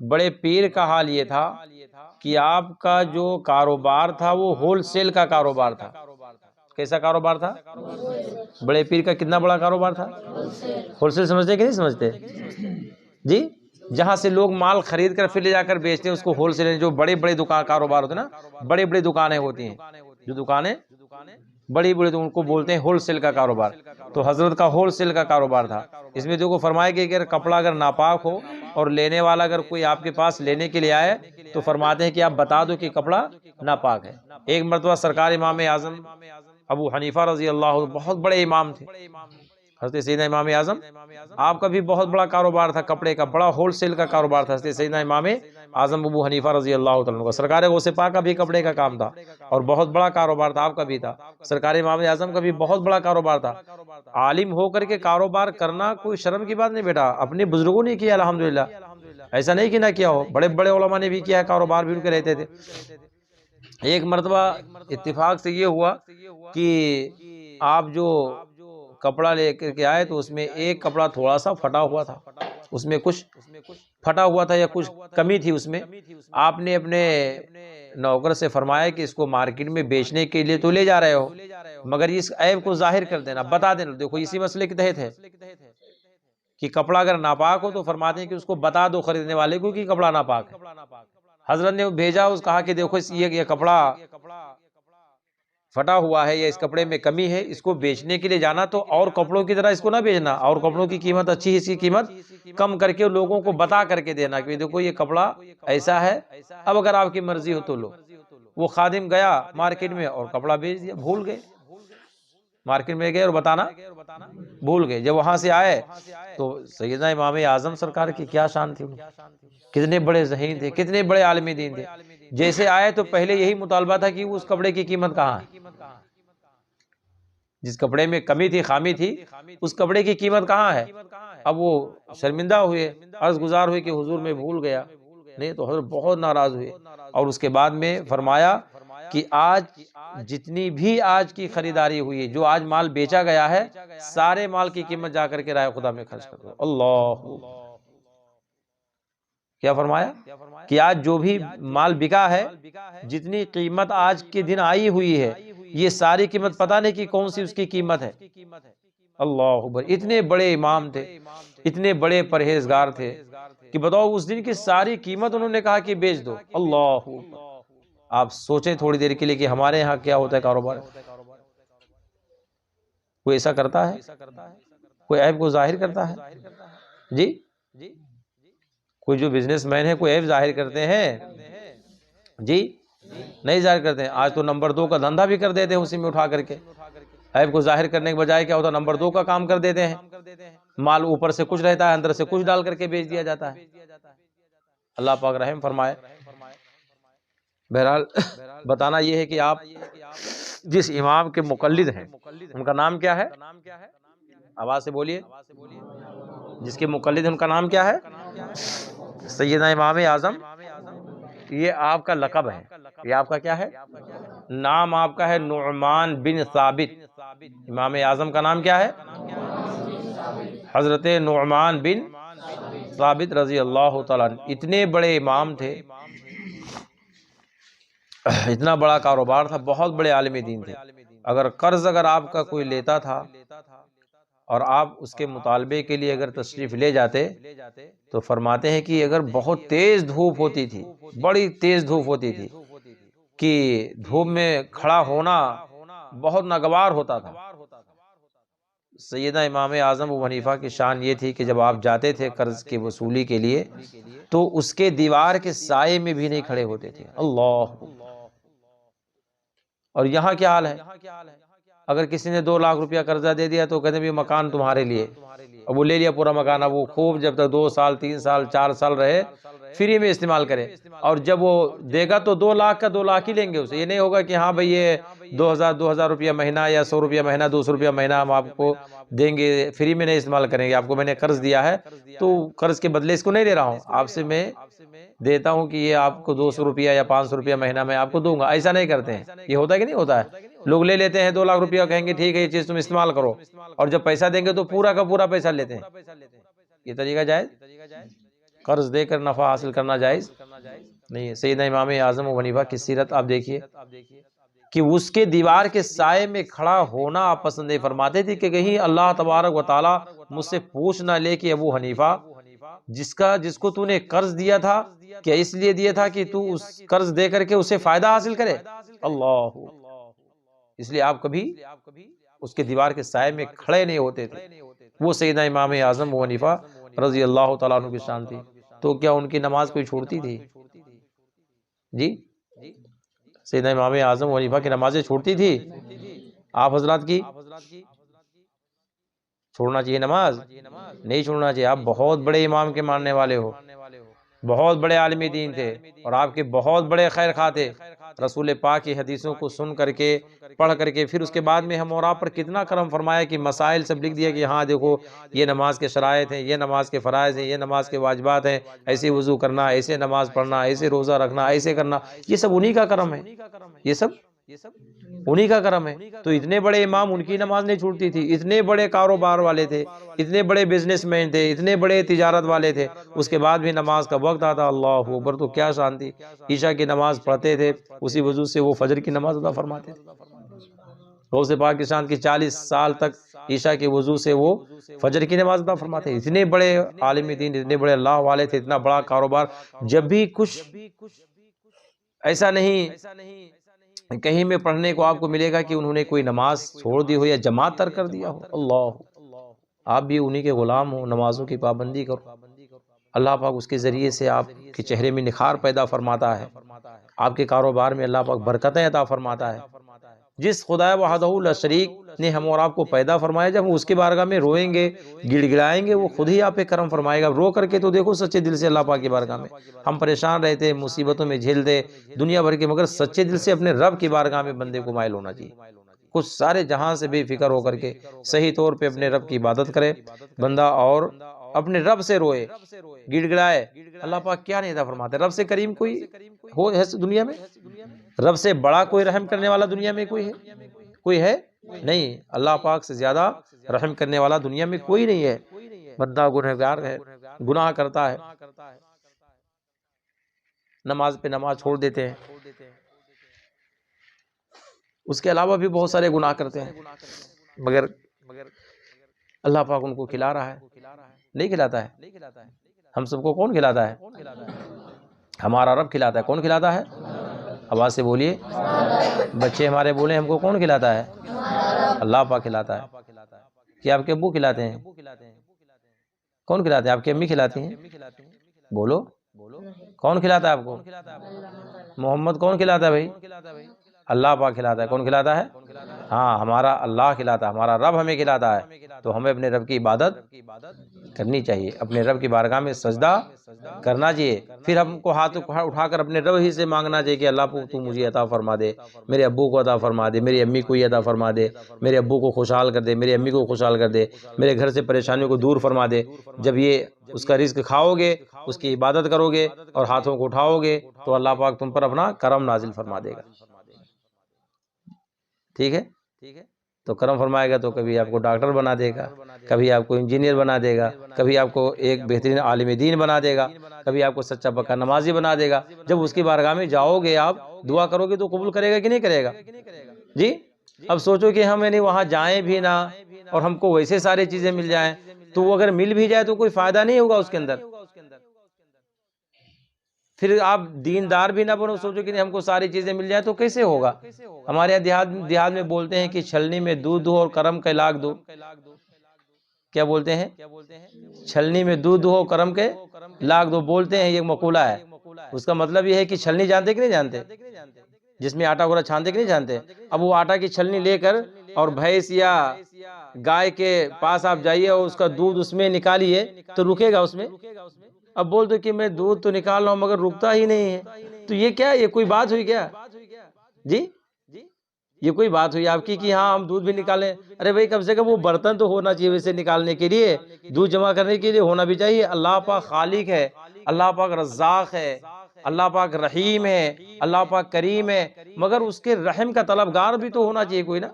بڑے پیر کا حال یہ تھا کہ آپ کا جو کاروبار تھا وہ ہول سیل کا کاروبار تھا۔ کیسا کاروبار تھا؟ بڑے پیر کا کتنا بڑا کاروبار تھا؟ ہول سیل سمجھتے کہ نہیں سمجھتے؟ جی، جہاں سے لوگ مال خرید کر پھر لے جا کر بیچتے ہیں اس کو ہول سیل، جو بڑے بڑے دکان کاروبار ہوتے ہیں نا، بڑی بڑی دکانیں ہوتی ہیں، جو دکانیں بڑی بڑی تو ان کو بولتے ہیں ہول سیل کا کاروبار۔ تو حضرت کا ہول سیل کا کاروبار تھا۔ اس میں دیکھو فرمایا کہ اگر کپڑا اگر ناپاک ہو اور لینے والا اگر کوئی آپ کے پاس لینے کے لیے آئے تو فرماتے ہیں کہ آپ بتا دو کہ کپڑا ناپاک ہے۔ ایک مرتبہ سرکار امام اعظم ابو حنیفہ رضی اللہ عنہ بہت بڑے امام تھے، حضرت سیدنا امام اعظم، آپ کا بھی بہت بڑا کاروبار تھا، کپڑے کا بڑا ہول سیل کا کاروبار تھا حضرت سیدنا امام اعظم ابو حنیفہ رضی اللہ تعالیٰ عنہ کا۔ سرکار غوث پاک کا بھی کپڑے کا کام تھا اور بہت بڑا کاروبار تھا، آپ کا بھی تھا۔ سرکار امام اعظم کا بھی بہت بڑا کاروبار تھا۔ عالم ہو کر کے کاروبار کرنا کوئی شرم کی بات نہیں بیٹا، اپنے بزرگوں نے کیا الحمدللہ، ایسا نہیں کہ نہ کیا ہو، بڑے بڑے علماء نے بھی کیا ہے، کاروبار بھی ان کے رہتے تھے۔ ایک مرتبہ اتفاق سے یہ ہوا کہ آپ جو کپڑا لے کر کے آئے تو اس میں ایک کپڑا تھوڑا سا پھٹا ہوا تھا، اس میں کچھ پھٹا ہوا تھا یا کچھ کمی تھی اس میں۔ آپ نے اپنے نوکر سے فرمایا کہ اس کو مارکیٹ میں بیچنے کے لیے تو لے جا رہے ہو مگر اس عیب کو ظاہر کر دینا، بتا دینا۔ دیکھو اسی مسئلے کے تحت ہے کہ کپڑا اگر ناپاک ہو تو فرماتے ہیں کہ اس کو بتا دو خریدنے والے کو کہ کپڑا ناپاک ہے۔ حضرت نے بھیجا، اس کہا کہ دیکھو یہ کپڑا پھٹا ہوا ہے یا اس کپڑے میں کمی ہے، اس کو بیچنے کے لیے جانا تو اور کپڑوں کی طرح اس کو نہ بیچنا، اور کپڑوں کی قیمت اچھی ہے اس کی قیمت کم کر کے لوگوں کو بتا کر کے دینا کہ دیکھو یہ کپڑا ایسا ہے، اب اگر آپ کی مرضی ہو تو لو۔ وہ خادم گیا مارکیٹ میں اور کپڑا بیچ دیا، بھول گئے، مارکیٹ میں گئے اور بتانا بھول گئے۔ جب وہاں سے آئے تو سیدنا امام اعظم سرکار کی کیا شان تھی، کتنے بڑے ذہین تھے، کتنے بڑے عالم دین تھے۔ جیسے آئے تو پہلے یہی مطالبہ تھا کہ اس کپڑے کی قیمت کہاں ہے، جس کپڑے میں کمی تھی، خامی تھی، اس کپڑے کی قیمت کہاں ہے؟ اب وہ شرمندہ ہوئے، عرض گزار ہوئے کہ حضور میں بھول گیا، نہیں تو حضرت بہت ناراض ہوئے، اور اس کے بعد میں فرمایا کہ آج جتنی بھی آج کی خریداری ہوئی ہے، جو آج مال بیچا گیا ہے، سارے مال کی قیمت جا کر کے راہ خدا میں خرچ کر دو۔ اللہ، کیا فرمایا کہ آج جو بھی مال بکا ہے، جتنی قیمت آج کے دن آئی ہوئی ہے، یہ ساری قیمت پتہ نہیں کہ کون سی اس کی قیمت ہے۔ اللہ اکبر، اتنے بڑے امام تھے، اتنے بڑے پرہیزگار تھے کہ بتاؤ اس دن کی ساری قیمت انہوں نے کہا کہ بیچ دو۔ اللہ اکبر، آپ سوچیں تھوڑی دیر کے لیے کہ ہمارے ہاں کیا ہوتا ہے کاروبار۔ کوئی ایسا کرتا ہے؟ کوئی عیب کو ظاہر کرتا ہے؟ جی، کوئی جو بزنس مین ہے کوئی عیب ظاہر کرتے ہیں؟ جی نہیں ظاہر کرتے ہیں۔ آج تو نمبر 2 کا دھندا بھی کر دیتے ہیں اسی میں اٹھا کر کے، عیب کو ظاہر کرنے کے بجائے کیا ہوتا ہے، نمبر 2 کا کام کر دیتے ہیں، مال اوپر سے کچھ رہتا ہے، اندر سے کچھ ڈال کر کے بیچ دیا جاتا ہے۔ اللہ پاک رحم فرمائے۔ بہرحال بتانا یہ ہے کہ آپ جس امام کے مقلد ہیں ان کا نام کیا ہے؟ آواز سے بولیے، جس کے مقلد ہیں ان کا نام کیا ہے؟ سیدنا امام اعظم۔ یہ آپ کا لقب ہے، یہ آپ کا کیا ہے؟ نام آپ کا ہے نعمان بن ثابت۔ امام اعظم کا نام کیا ہے؟ حضرت نعمان بن ثابت رضی اللہ تعالیٰ عنہ۔ اتنے بڑے امام تھے، اتنا بڑا کاروبار تھا، بہت بڑے عالم دین تھے۔ اگر قرض آپ کا کوئی لیتا تھا اور آپ اس کے مطالبے کے لیے اگر تشریف لے جاتے تو فرماتے ہیں کہ اگر بہت تیز دھوپ ہوتی تھی، بڑی تیز دھوپ ہوتی تھی کہ دھوپ میں کھڑا ہونا بہت ناگوار ہوتا تھا، سیدنا امام اعظم ابو حنیفہ کی شان یہ تھی کہ جب آپ جاتے تھے قرض کی وصولی کے لیے تو اس کے دیوار کے سائے میں بھی نہیں کھڑے ہوتے تھے۔ اللہ، اور یہاں کیا حال ہے؟ اگر کسی نے 2 لاکھ روپیہ قرضہ دے دیا تو کہتے ہیں مکان تمہارے لیے، اب وہ لے لیا پورا مکان، اب وہ خوب جب تک 2 سال 3 سال 4 سال رہے فری میں استعمال کرے، اور جب وہ دے گا تو 2 لاکھ کا 2 لاکھ ہی لیں گے اسے۔ یہ نہیں ہوگا کہ ہاں بھئی یہ 2000 روپیہ مہینہ یا 100 روپیہ مہینہ 200 روپیہ مہینہ ہم آپ کو دیں گے، فری میں نہیں استعمال کریں گے، آپ کو میں نے قرض دیا ہے تو قرض کے بدلے اس کو نہیں دے رہا ہوں، آپ سے میں دیتا ہوں کہ یہ آپ کو 200 روپیہ یا 500 روپیہ مہینہ میں آپ کو دوں گا۔ ایسا نہیں کرتے ہیں، یہ ہوتا ہے کہ نہیں ہوتا ہے؟ لوگ لے لیتے ہیں 2 لاکھ روپیہ، کہیں گے ٹھیک ہے یہ چیز تم استعمال کرو، اور جب پیسہ دیں گے تو پورا کا پورا پیسہ لیتے ہیں۔ یہ طریقہ جائز؟ قرض دے کر نفع حاصل کرنا جائز نہیں ہے۔ سیدنا امام اعظم ابو حنیفہ کی سیرت آپ دیکھیے کہ اس کے دیوار کے سائے میں کھڑا ہونا آپ پسند نہیں فرماتے تھے کہ کہیں اللہ تبارک و تعالی مجھ سے پوچھ نہ لے کہ ابو حنیفہ جس کو تو نے قرض دیا تھا کیا اس لیے دیا تھا کہ تو اس قرض دے کر کے اسے فائدہ حاصل کرے؟ اللہ، اس لیے آپ کبھی اس کے دیوار کے سائے میں کھڑے نہیں ہوتے تھے۔ وہ سیدنا امام اعظم ابو حنیفہ رضی اللہ تعالیٰ عنہ کی شان تھی۔ تو کیا ان کی نماز کوئی چھوڑتی تھی؟ جی، سیدنا امام اعظم ابو حنیفہ کی نمازیں چھوڑتی تھی؟ آپ حضرات کی چھوڑنا چاہیے نماز؟ نہیں چھوڑنا چاہیے۔ آپ بہت بڑے امام کے ماننے والے ہو، بہت بڑے عالم دین تھے، اور آپ کے بہت بڑے خیر خواہ تھے۔ رسول پاک کی حدیثوں کو سن کر کے پڑھ کر کے پھر اس کے بعد میں ہم اور آپ پر کتنا کرم فرمایا کہ مسائل سب لکھ دیا کہ ہاں دیکھو یہ نماز کے شرائط ہیں، یہ نماز کے فرائض ہیں، یہ نماز کے واجبات ہیں، ایسے وضو کرنا، ایسے نماز پڑھنا، ایسے روزہ رکھنا، ایسے کرنا، یہ سب انہی کا کرم ہے، یہ سب انہی کا کرم ہے۔ تو اتنے بڑے امام، ان کی نماز نہیں چھوٹتی تھی، اتنے بڑے کاروبار والے تھے، اتنے بڑے بزنس مین تھے، اتنے بڑے تجارت والے تھے، اس کے بعد بھی نماز کا وقت آتا، اللہ اکبر، تو کیا شان تھی۔ عشاء کی نماز پڑھتے تھے، اسی وضو سے وہ فجر کی نماز ادا فرماتے تھے۔ غوث پاک کی شان کی 40 سال تک عشاء کے وضو سے وہ فجر کی نماز ادا فرماتے ہیں۔ اتنے بڑے عالم دین، اتنے بڑے اللہ والے تھے، اتنا بڑا کاروبار، جب بھی کچھ ایسا نہیں کہیں میں پڑھنے کو آپ کو ملے گا کہ انہوں نے کوئی نماز چھوڑ دی ہو یا جماعت ترک کر دیا ہو۔ اللہ، آپ بھی انہی کے غلام ہو، نمازوں کی پابندی کرو، اللہ پاک اس کے ذریعے سے آپ کے چہرے میں نکھار پیدا فرماتا ہے، آپ کے کاروبار میں اللہ پاک برکتیں عطا فرماتا ہے۔ جس خدا وحدہ لا شریک نے ہم اور آپ کو پیدا فرمایا، جب ہم اس کی بارگاہ میں روئیں گے، گڑ گڑائیں گے، وہ خود ہی آپ پہ کرم فرمائے گا۔ رو کر کے تو دیکھو سچے دل سے اللہ پاک کی بارگاہ میں، ہم پریشان رہتے، مصیبتوں میں جھیلتے دنیا بھر کے، مگر سچے دل سے اپنے رب کی بارگاہ میں بندے کو مائل ہونا چاہیے۔ کچھ سارے جہاں سے بے فکر ہو کر کے صحیح طور پہ اپنے رب کی عبادت کرے بندہ، اور اپنے رب سے روئے، گڑ گڑائے۔ اللہ پاک کیا نہیں عطا فرماتے؟ رب سے کریم کوئی ہو ہے دنیا میں؟ رب سے بڑا کوئی رحم کرنے والا دنیا میں کوئی ہے؟ کوئی ہے نہیں۔ اللہ پاک سے زیادہ رحم کرنے والا دنیا میں کوئی نہیں ہے۔ بندہ گنہگار ہے، گناہ کرتا ہے، نماز پہ نماز چھوڑ دیتے ہیں، اس کے علاوہ بھی بہت سارے گناہ کرتے ہیں، مگر اللہ پاک ان کو کھلا رہا ہے؟ نہیں کھلاتا ہے۔ ہم سب کو کون کھلاتا ہے؟ ہمارا رب کھلاتا ہے۔ کون کھلاتا ہے؟ آواز سے بولیے۔ بچے ہمارے بولیں ہم کو کون کھلاتا ہے؟ اللہ پاک کھلاتا ہے۔ کیا آپ کے ابو کھلاتے ہیں؟ کون کھلاتے ہیں؟ آپ کی امی کھلاتی ہیں؟ بولو، کون کھلاتا ہے آپ کو؟ محمد کون کھلاتا ہے بھائی؟ اللہ پاک کھلاتا ہے۔ کون کھلاتا ہے؟ ہاں، ہمارا اللہ کھلاتا ہے، ہمارا رب ہمیں کھلاتا ہے۔ تو ہمیں اپنے رب کی عبادت کرنی چاہیے، اپنے رب کی بارگاہ میں سجدہ کرنا چاہیے، پھر ہم کو ہاتھ اٹھا کر اپنے رب ہی سے مانگنا چاہیے کہ اللہ تو مجھے عطا فرما دے، میرے ابو کو عطا فرما دے، میری امی کو عطا فرما دے، میرے ابو کو خوشحال کر دے، میری امی کو خوشحال کر دے، میرے گھر سے پریشانیوں کو دور فرما دے۔ جب یہ اس کا رزق کھاؤ گے، اس کی عبادت کرو گے اور ہاتھوں کو اٹھاؤ گے تو اللہ پاک تم پر اپنا کرم نازل فرما دے گا۔ ٹھیک ہے؟ تو کرم فرمائے گا تو کبھی آپ کو ڈاکٹر بنا دے گا، کبھی آپ کو انجینئر بنا دے گا، کبھی آپ کو ایک بہترین عالم دین بنا دے گا، کبھی آپ کو سچا پکا نمازی بنا دے گا۔ جب اس کی بارگاہ میں جاؤ گے، آپ دعا کرو گے تو قبول کرے گا کہ نہیں کرے گا؟ جی، اب سوچو کہ ہم یعنی وہاں جائیں بھی نہ اور ہم کو ویسے ساری چیزیں مل جائیں، تو وہ اگر مل بھی جائے تو کوئی فائدہ نہیں ہوگا اس کے اندر۔ پھر آپ دیندار بھی نہ بنو، سوچو کہ ہم کو ساری چیزیں مل جائیں تو کیسے ہوگا؟ ہمارے یہاں دیہات میں بولتے ہیں کہ چھلنی میں دودھ دو اور کرم کے لاکھ دو۔ کیا بولتے ہیں؟ چھلنی میں دودھ دو اور کرم کے لاکھ دو بولتے ہیں، یہ مقولہ ہے۔ اس کا مطلب یہ ہے کہ چھلنی جانتے کہ نہیں جانتے؟ جس میں آٹا گولا چھانتے کہ نہیں جانتے؟ اب وہ آٹا کی چھلنی لے کر اور بھینس یا گائے کے پاس آپ جائیے اور اس کا دودھ اس میں نکالیے تو رکے گا اس میں؟ اب بول دو کہ میں دودھ تو نکال رہا ہوں مگر رکتا ہی نہیں ہے، تو یہ کیا؟ یہ کوئی بات ہوئی کیا؟ جی، یہ کوئی بات ہوئی آپ کی کہ ہاں ہم دودھ بھی نکالیں؟ ارے بھائی، کم سے کم وہ برتن تو ہونا چاہیے ویسے نکالنے کے لیے، دودھ جمع کرنے کے لیے ہونا بھی چاہیے۔ اللہ پاک خالق ہے، اللہ پاک رزاق ہے، اللہ پاک رحیم ہے، اللہ پاک کریم ہے، مگر اس کے رحم کا طلبگار بھی تو ہونا چاہیے کوئی نا،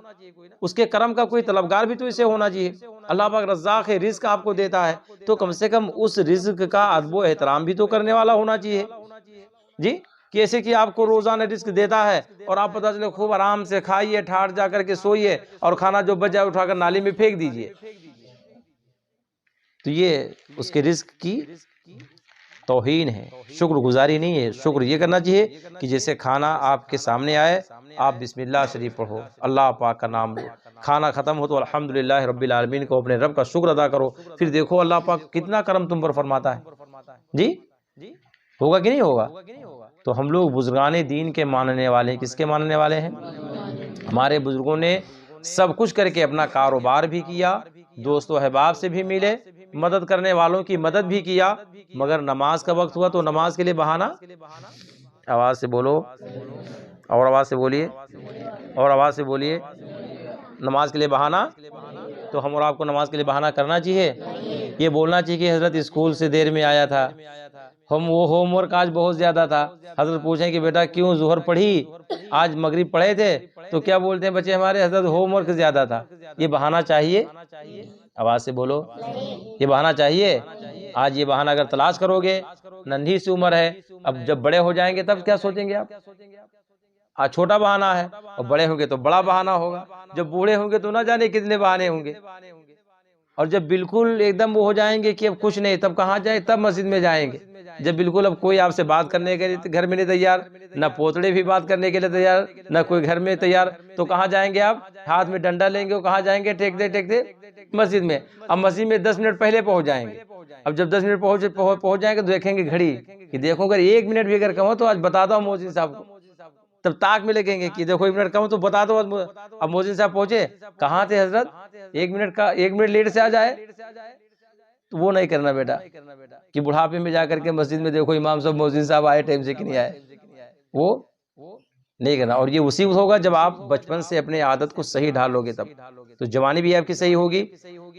اس کے کرم کا کوئی طلبگار بھی تو اسے ہونا چاہیے۔ اللہ پاک رزاق ہے، رزق آپ کو دیتا ہے، تو کم سے کم اس رزق کا ادب و احترام بھی تو کرنے والا ہونا چاہیے۔ جی، کیسے کہ آپ کو روزانہ رزق دیتا ہے اور آپ پتہ چلے خوب آرام سے کھائیے، ٹھاٹ جا کر کے سوئیے اور کھانا جو بچ جائے اٹھا کر نالی میں پھینک دیجئے، تو یہ اس کے رزق کی توہین ہے، شکر گزاری نہیں ہے۔ شکر یہ کرنا چاہیے کہ جیسے کھانا آپ کے سامنے آئے آپ بسم اللہ شریف پڑھو، اللہ پاک کا نام لو، کھانا ختم ہو تو الحمدللہ رب العالمین کو اپنے رب کا شکر ادا کرو، پھر دیکھو اللہ پاک کتنا کرم تم پر فرماتا ہے۔ جی، ہوگا کہ نہیں ہوگا؟ تو ہم لوگ بزرگان دین کے ماننے والے ہیں۔ کس کے ماننے والے ہیں؟ ہمارے بزرگوں نے سب کچھ کر کے اپنا کاروبار بھی کیا، دوست و احباب سے بھی ملے، مدد کرنے والوں کی مدد بھی کیا، مگر نماز کا وقت ہوا تو نماز کے لیے بہانہ۔ آواز سے بولو، اور آواز سے بولیے، اور آواز سے بولیے۔ نماز کے لیے بہانہ، تو ہم اور آپ کو نماز کے لیے بہانہ کرنا چاہیے؟ یہ بولنا چاہیے کہ حضرت اسکول سے دیر میں آیا تھا، وہ ہوم ورک آج بہت زیادہ تھا۔ حضرت پوچھیں کہ بیٹا کیوں ظہر پڑھی، آج مغرب پڑھے تھے؟ تو کیا بولتے ہیں بچے ہمارے؟ حضرت ہوم ورک زیادہ تھا۔ یہ بہانہ چاہیے؟ آواز سے بولو، یہ بہانہ چاہیے؟ آج یہ بہانہ اگر تلاش کرو گے، ننھی سی عمر ہے، اب جب بڑے ہو جائیں گے تب کیا سوچیں گے آپ؟ آج چھوٹا بہانہ ہے اور بڑے ہوں گے تو بڑا بہانہ ہوگا، جب بوڑھے ہوں گے تو نہ جانے کتنے بہانے ہوں گے، اور جب بالکل ایک دم وہ ہو جائیں گے کہ اب کچھ نہیں، تب کہاں جائیں؟ تب مسجد میں جائیں گے، جب بالکل اب کوئی آپ سے بات کرنے کے لیے گھر میں نہیں تیار، نہ پوتڑے بھی بات کرنے کے لیے تیار، نہ کوئی گھر میں تیار، تو کہاں جائیں گے آپ؟ ہاتھ میں ڈنڈا لیں گے اور کہاں جائیں گے؟ ٹیکتے مسجد میں۔ اب مسجد میں 10 منٹ پہلے پہنچ جائیں گے، اب جب 10 منٹ پہنچ جائیں گے تو دیکھیں گے گھڑی کہ دیکھو اگر 1 منٹ بھی اگر کم ہو تو آج بتاتا ہوں مؤذن صاحب کو، تب تاک میں لگیں گے کہ دیکھو 1 منٹ کم ہو تو بتا دو۔ اب مؤذن صاحب پہنچے، کہاں تھے حضرت؟ 1 منٹ لیٹ سے آ جائے تو وہ نہیں کرنا بیٹا، کہ بڑھاپے میں جا کر کے مسجد میں دیکھو امام صاحب مؤذن صاحب آئے ٹائم سے کہ نہیں آئے، وہ نہیں کرنا. اور یہ اسی وقت ہوگا جب آپ بچپن سے اپنے عادت کو صحیح ڈھالو گے، تب تو جوانی بھی آپ کی صحیح ہوگی،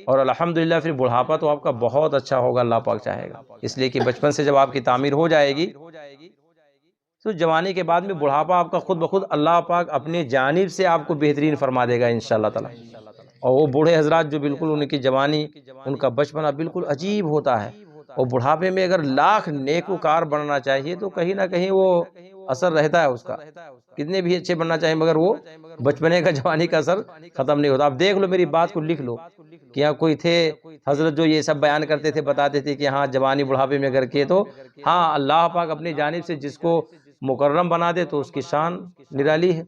اور الحمدللہ پھر بڑھاپا تو آپ کا بہت اچھا ہوگا، اللہ پاک چاہے گا. اس لیے کہ بچپن سے جب آپ کی تعمیر ہو جائے گی تو جوانی کے بعد میں بڑھاپا آپ کا خود بخود اللہ پاک اپنے جانب سے آپ کو بہترین فرما دے گا انشاءاللہ تعالی. اور وہ بوڑھے حضرات جو بالکل ان کی جوانی، ان کا بچپنا بالکل عجیب ہوتا ہے، اور بڑھاپے میں اگر لاکھ نیکوکار بننا چاہیے تو کہیں نہ کہیں وہ اثر رہتا ہے اس کا، کتنے بھی اچھے بننا چاہیں مگر وہ بچپنے کا، جوانی کا اثر ختم نہیں ہوتا. آپ دیکھ لو، میری بات کو لکھ لو کہ یہاں کوئی تھے حضرت جو یہ سب بیان کرتے تھے، بتاتے تھے کہ ہاں جوانی بڑھاپے میں اگر کیے تو ہاں اللہ پاک اپنی جانب سے جس کو مکرم بنا دے تو اس کی شان نرالی ہے.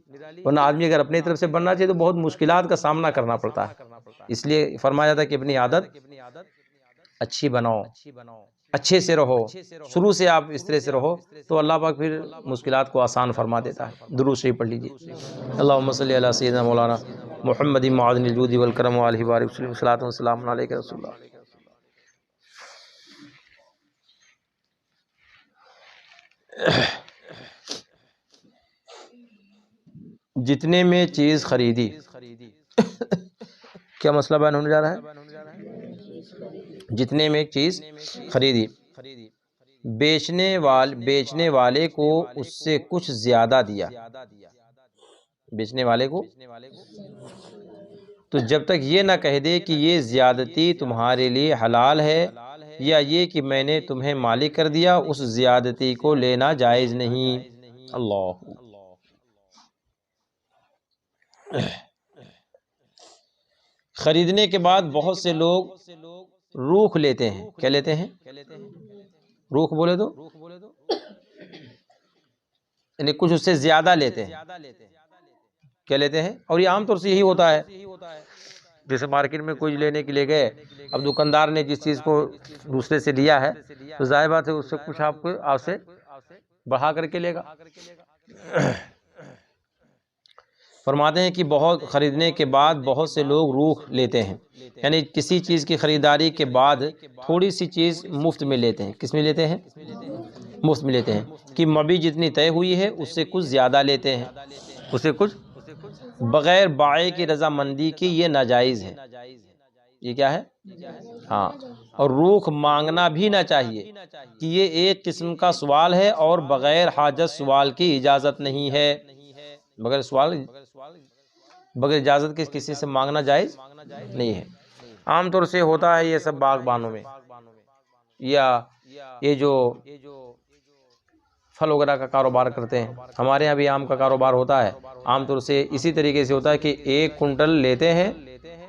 ورنہ آدمی اگر اپنی طرف سے بننا چاہیے تو بہت مشکلات کا سامنا کرنا پڑتا ہے. اس لیے فرمایا جاتا ہے کہ اپنی عادت اچھی بناؤ، اچھے سے رہو، شروع سے آپ اس طرح سے رہو تو اللہ پاک پھر مشکلات کو آسان فرما دیتا ہے. درود شریف پڑھ لیجیے. اللہم صلی علی سیدنا مولانا محمد معدن الجود والکرم وآلہ وآلہ وسلم. صلاۃ و سلام علیک رسول اللہ. جتنے میں چیز خریدی، کیا مسئلہ بیان ہونے جا رہا ہے؟ جتنے میں ایک چیز خریدی، بیچنے والے کو اس سے کچھ زیادہ دیا، بیچنے والے کو، تو جب تک یہ نہ کہہ دے کہ یہ زیادتی تمہارے لیے حلال ہے یا یہ کہ میں نے تمہیں مالک کر دیا، اس زیادتی کو لینا جائز نہیں. اللہ، خریدنے کے بعد بہت سے لوگ روکھ لیتے ہیں. کیا لیتے ہیں؟ روکھ بولے تو یعنی کچھ اس سے زیادہ لیتے ہیں. کیا لیتے ہیں؟ اور یہ عام طور سے یہی ہوتا ہے. جیسے مارکیٹ میں کچھ لینے کے لیے گئے، اب دکاندار نے جس چیز کو دوسرے سے لیا ہے تو ظاہر بات ہے اس سے کچھ آپ سے بڑھا کر کے لے گا. فرماتے ہیں کہ بہت خریدنے کے بعد بہت سے لوگ روکھ لیتے ہیں، یعنی کسی چیز کی خریداری کے بعد تھوڑی سی چیز مفت میں لیتے ہیں. کس میں لیتے ہیں؟ مفت میں لیتے ہیں. کہ مبیع جتنی طے ہوئی ہے اس سے کچھ زیادہ لیتے ہیں، اس سے کچھ بغیر بائع کی رضامندی کی. یہ ناجائز ہے. یہ کیا ہے؟ ہاں. اور روکھ مانگنا بھی نہ چاہیے کہ یہ ایک قسم کا سوال ہے اور بغیر حاجت سوال کی اجازت نہیں ہے. بغیر اجازت کے کسی سے مانگنا جائز نہیں ہے. عام طور سے ہوتا ہے یہ سب باغبانوں میں، یا یہ جو پھل وغیرہ کا کاروبار کرتے ہیں. ہمارے یہاں بھی آم کا کاروبار ہوتا ہے. عام طور سے اسی طریقے سے ہوتا ہے کہ 1 کنٹل لیتے ہیں،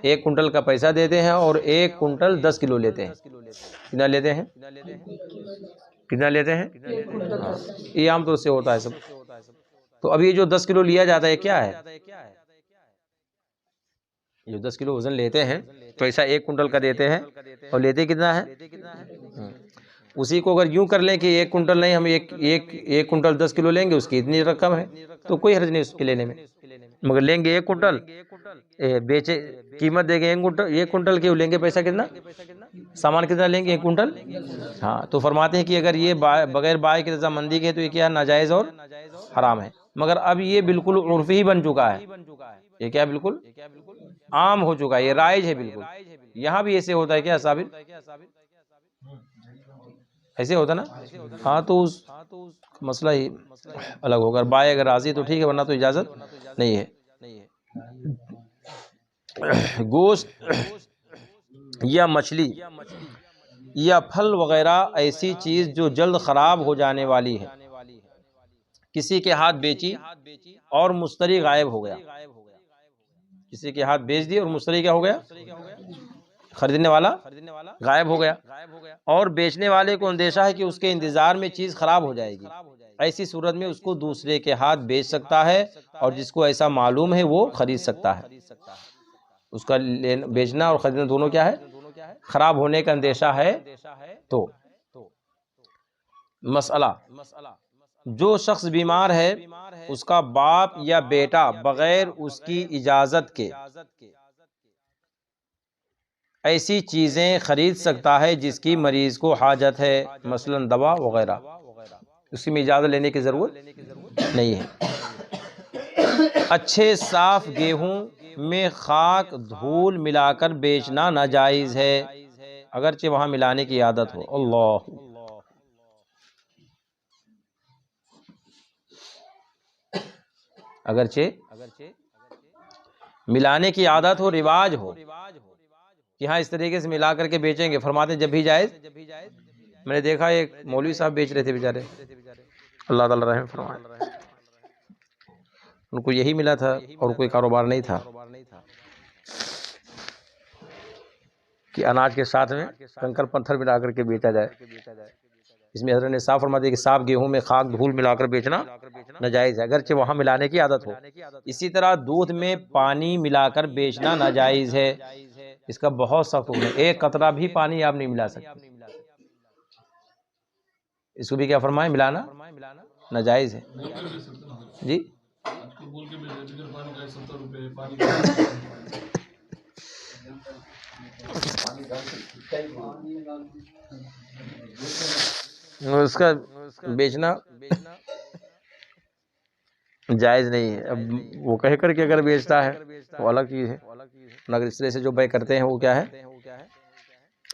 1 کنٹل کا پیسہ دیتے ہیں اور 1 کنٹل 10 کلو لیتے ہیں. کتنا لیتے ہیں؟ کتنا لیتے ہیں؟ یہ عام طور سے ہوتا ہے سب. تو اب یہ جو 10 کلو لیا جاتا ہے کیا ہے؟ جو 10 کلو وزن لیتے ہیں تو ایسا 1 کنٹل کا دیتے ہیں، اور لیتے کتنا ہے؟ اسی کو اگر یوں کر لیں کہ 1 کنٹل نہیں، ہم ایک کنٹل 10 کلو لیں گے، اس کی اتنی رقم ہے تو کوئی حرج نہیں اس کے لینے میں. مگر لیں گے 1 کنٹل، بیچے قیمت دے گے 1 کنٹل کی، لیں گے پیسہ کتنا؟ سامان کتنا لیں گے؟ 1 کنٹل. ہاں. تو فرماتے ہیں کہ اگر یہ بغیر بائع کی رضامندی کے تو یہ کیا ہے؟ ناجائز اور حرام ہے. مگر اب یہ بالکل عرفی ہی بن چکا ہے. یہ کیا بالکل عام ہو چکا ہے، یہ رائج ہے بالکل. یہاں بھی ایسے ہوتا ہے کیا صابر؟ ایسے ہوتا نا. ہاں. تو اس مسئلہ ہی الگ ہوگا. بائع اگر راضی تو ٹھیک ہے، ورنہ تو اجازت نہیں ہے. گوشت یا مچھلی یا پھل وغیرہ ایسی چیز جو جلد خراب ہو جانے والی ہے، کسی کے ہاتھ بیچی اور مشتری غائب ہو گیا. کسی کے ہاتھ بیچ دی اور مشتری کیا ہو گیا؟ خریدنے والا غائب ہو گیا، اور بیچنے والے کو اندیشہ ہے کہ اس کے انتظار میں چیز خراب ہو جائے گی. ایسی صورت میں اس کو دوسرے کے ہاتھ بیچ سکتا ہے، اور جس کو ایسا معلوم ہے وہ خرید سکتا ہے. اس کا بیچنا اور خریدنا دونوں کیا ہے؟ خراب ہونے کا اندیشہ ہے. تو مسئلہ، جو شخص بیمار ہے اس کا باپ یا بیٹا بغیر اس کی اجازت کے ایسی چیزیں خرید سکتا ہے جس کی مریض کو حاجت ہے، مثلا دوا وغیرہ. اس میں اجازت لینے کی ضرورت نہیں ہے. اچھے صاف گیہوں میں خاک دھول ملا کر بیچنا ناجائز ہے، اگرچہ وہاں ملانے کی عادت ہو۔ اللہ، اگرچہ ملانے کی عادت ہو، رواج ہو کہ ہاں اس طریقے سے ملا کر کے بیچیں گے، فرماتے ہیں جب بھی جائز۔ میں نے دیکھا ایک مولوی صاحب بیچ رہے تھے بیچارے، اللہ تعالی رحم فرمائے، ان کو یہی ملا تھا اور کوئی کاروبار نہیں تھا کہ اناج کے ساتھ میں کنکر پتھر ملا کر کے بیچا جائے۔ اس میں حضرت نے صاف فرما دیا کہ صاف گیہوں میں خاک دھول ملا کر بیچنا ناجائز ہے، اگرچہ وہاں ملانے کی عادت ہو۔ اسی طرح دودھ میں پانی ملا کر بیچنا ناجائز ہے، اس کا بہت سخت حکم ہے، ایک قطرہ بھی پانی آپ نہیں ملا سکتے، اس کو بھی کیا فرمائے، ملانا ناجائز ہے۔ جی اس کا بیچنا جائز نہیں ہے۔ اب وہ کہہ کر کے اگر بیچتا ہے تو الگ چیز ہے، مگر اس طرح سے جو بے کرتے ہیں وہ کیا ہے۔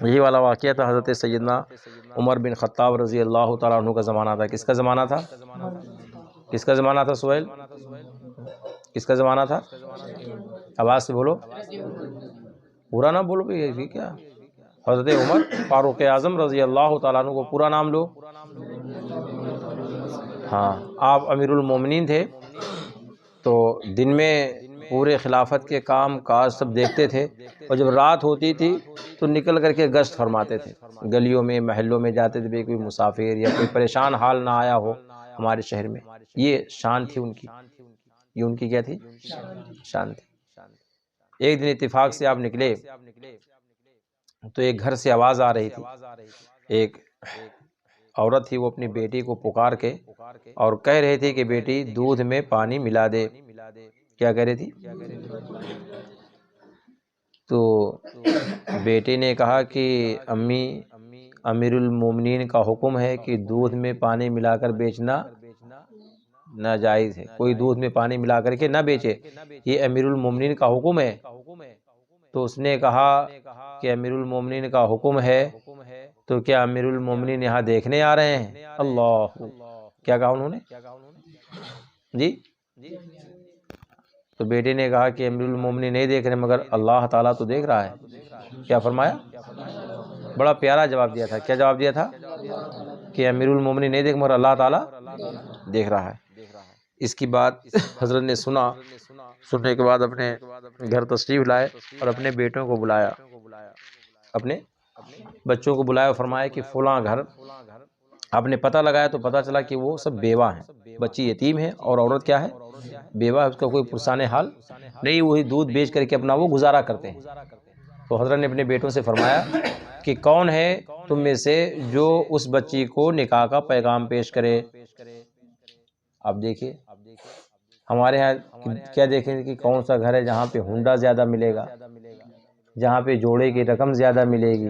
یہی والا واقعہ تھا حضرت سیدنا عمر بن خطاب رضی اللہ تعالیٰ عنہ کا زمانہ تھا۔ کس کا زمانہ تھا؟ کس کا زمانہ تھا سہیل؟ کس کا زمانہ تھا؟ آواز سے بولو، پورا نام بولو بھی، یہ کیا؟ حضرت عمر فاروق اعظم رضی اللہ تعالیٰ عنہ کو پورا نام لو۔ ہاں، آپ امیر المومنین تھے تو دن میں پورے خلافت کے کام کاج سب دیکھتے تھے، اور جب رات ہوتی تھی تو نکل کر کے گشت فرماتے تھے، گلیوں میں محلوں میں جاتے تھے، کوئی مسافر یا کوئی پریشان حال نہ آیا ہو ہمارے شہر میں۔ یہ شان تھی ان کی، یہ ان کی کیا تھی؟ شان تھی۔ ایک دن اتفاق سے آپ نکلے تو ایک گھر سے آواز آ رہی تھی، ایک عورت تھی، وہ اپنی بیٹی کو پکار کے اور کہہ رہی تھی کہ بیٹی دودھ میں پانی ملا دے۔ کیا کہہ رہی تھی؟ تو بیٹے نے کہا کہ امی، امیر المومنین کا حکم ہے کہ دودھ میں پانی ملا کر بیچنا ناجائز ہے، کوئی دودھ میں پانی ملا کر کے نہ بیچے، یہ امیر المومنین کا حکم ہے۔ تو اس نے کہا کہ امیر المومنین کا حکم ہے تو کیا امیر المومنین یہاں دیکھنے آ رہے ہیں؟ اللہ، کیا کہا انہوں نے؟ جی، تو بیٹے نے کہا کہ امیر المومنین نہیں دیکھ رہے مگر اللہ تعالیٰ تو دیکھ رہا ہے۔ کیا فرمایا؟ بڑا پیارا جواب دیا تھا۔ کیا جواب دیا تھا؟ کہ امیر المومنین نہیں دیکھ مگر اللہ تعالیٰ دیکھ رہا ہے۔ اس کی بات حضرت نے سنا، سننے کے بعد اپنے گھر تشریف لائے اور اپنے بیٹوں کو بلایا، اپنے بچوں کو بلایا اور فرمایا کہ فلاں گھر آپ نے پتہ لگایا تو پتہ چلا کہ وہ سب بیوہ ہیں، بچی یتیم ہے اور عورت کیا ہے؟ بیوہ ہے، اس کا کوئی پرسان حال نہیں، وہی دودھ بیچ کر کے اپنا وہ گزارا کرتے ہیں۔ تو حضرت نے اپنے بیٹوں سے فرمایا کہ کون ہے تم میں سے جو اس بچی کو نکاح کا پیغام پیش کرے؟ آپ دیکھیے ہمارے ہاں کیا دیکھیں کہ کون سا گھر ہے جہاں پہ ہنڈا زیادہ ملے گا، جہاں پہ جوڑے کی رقم زیادہ ملے گی،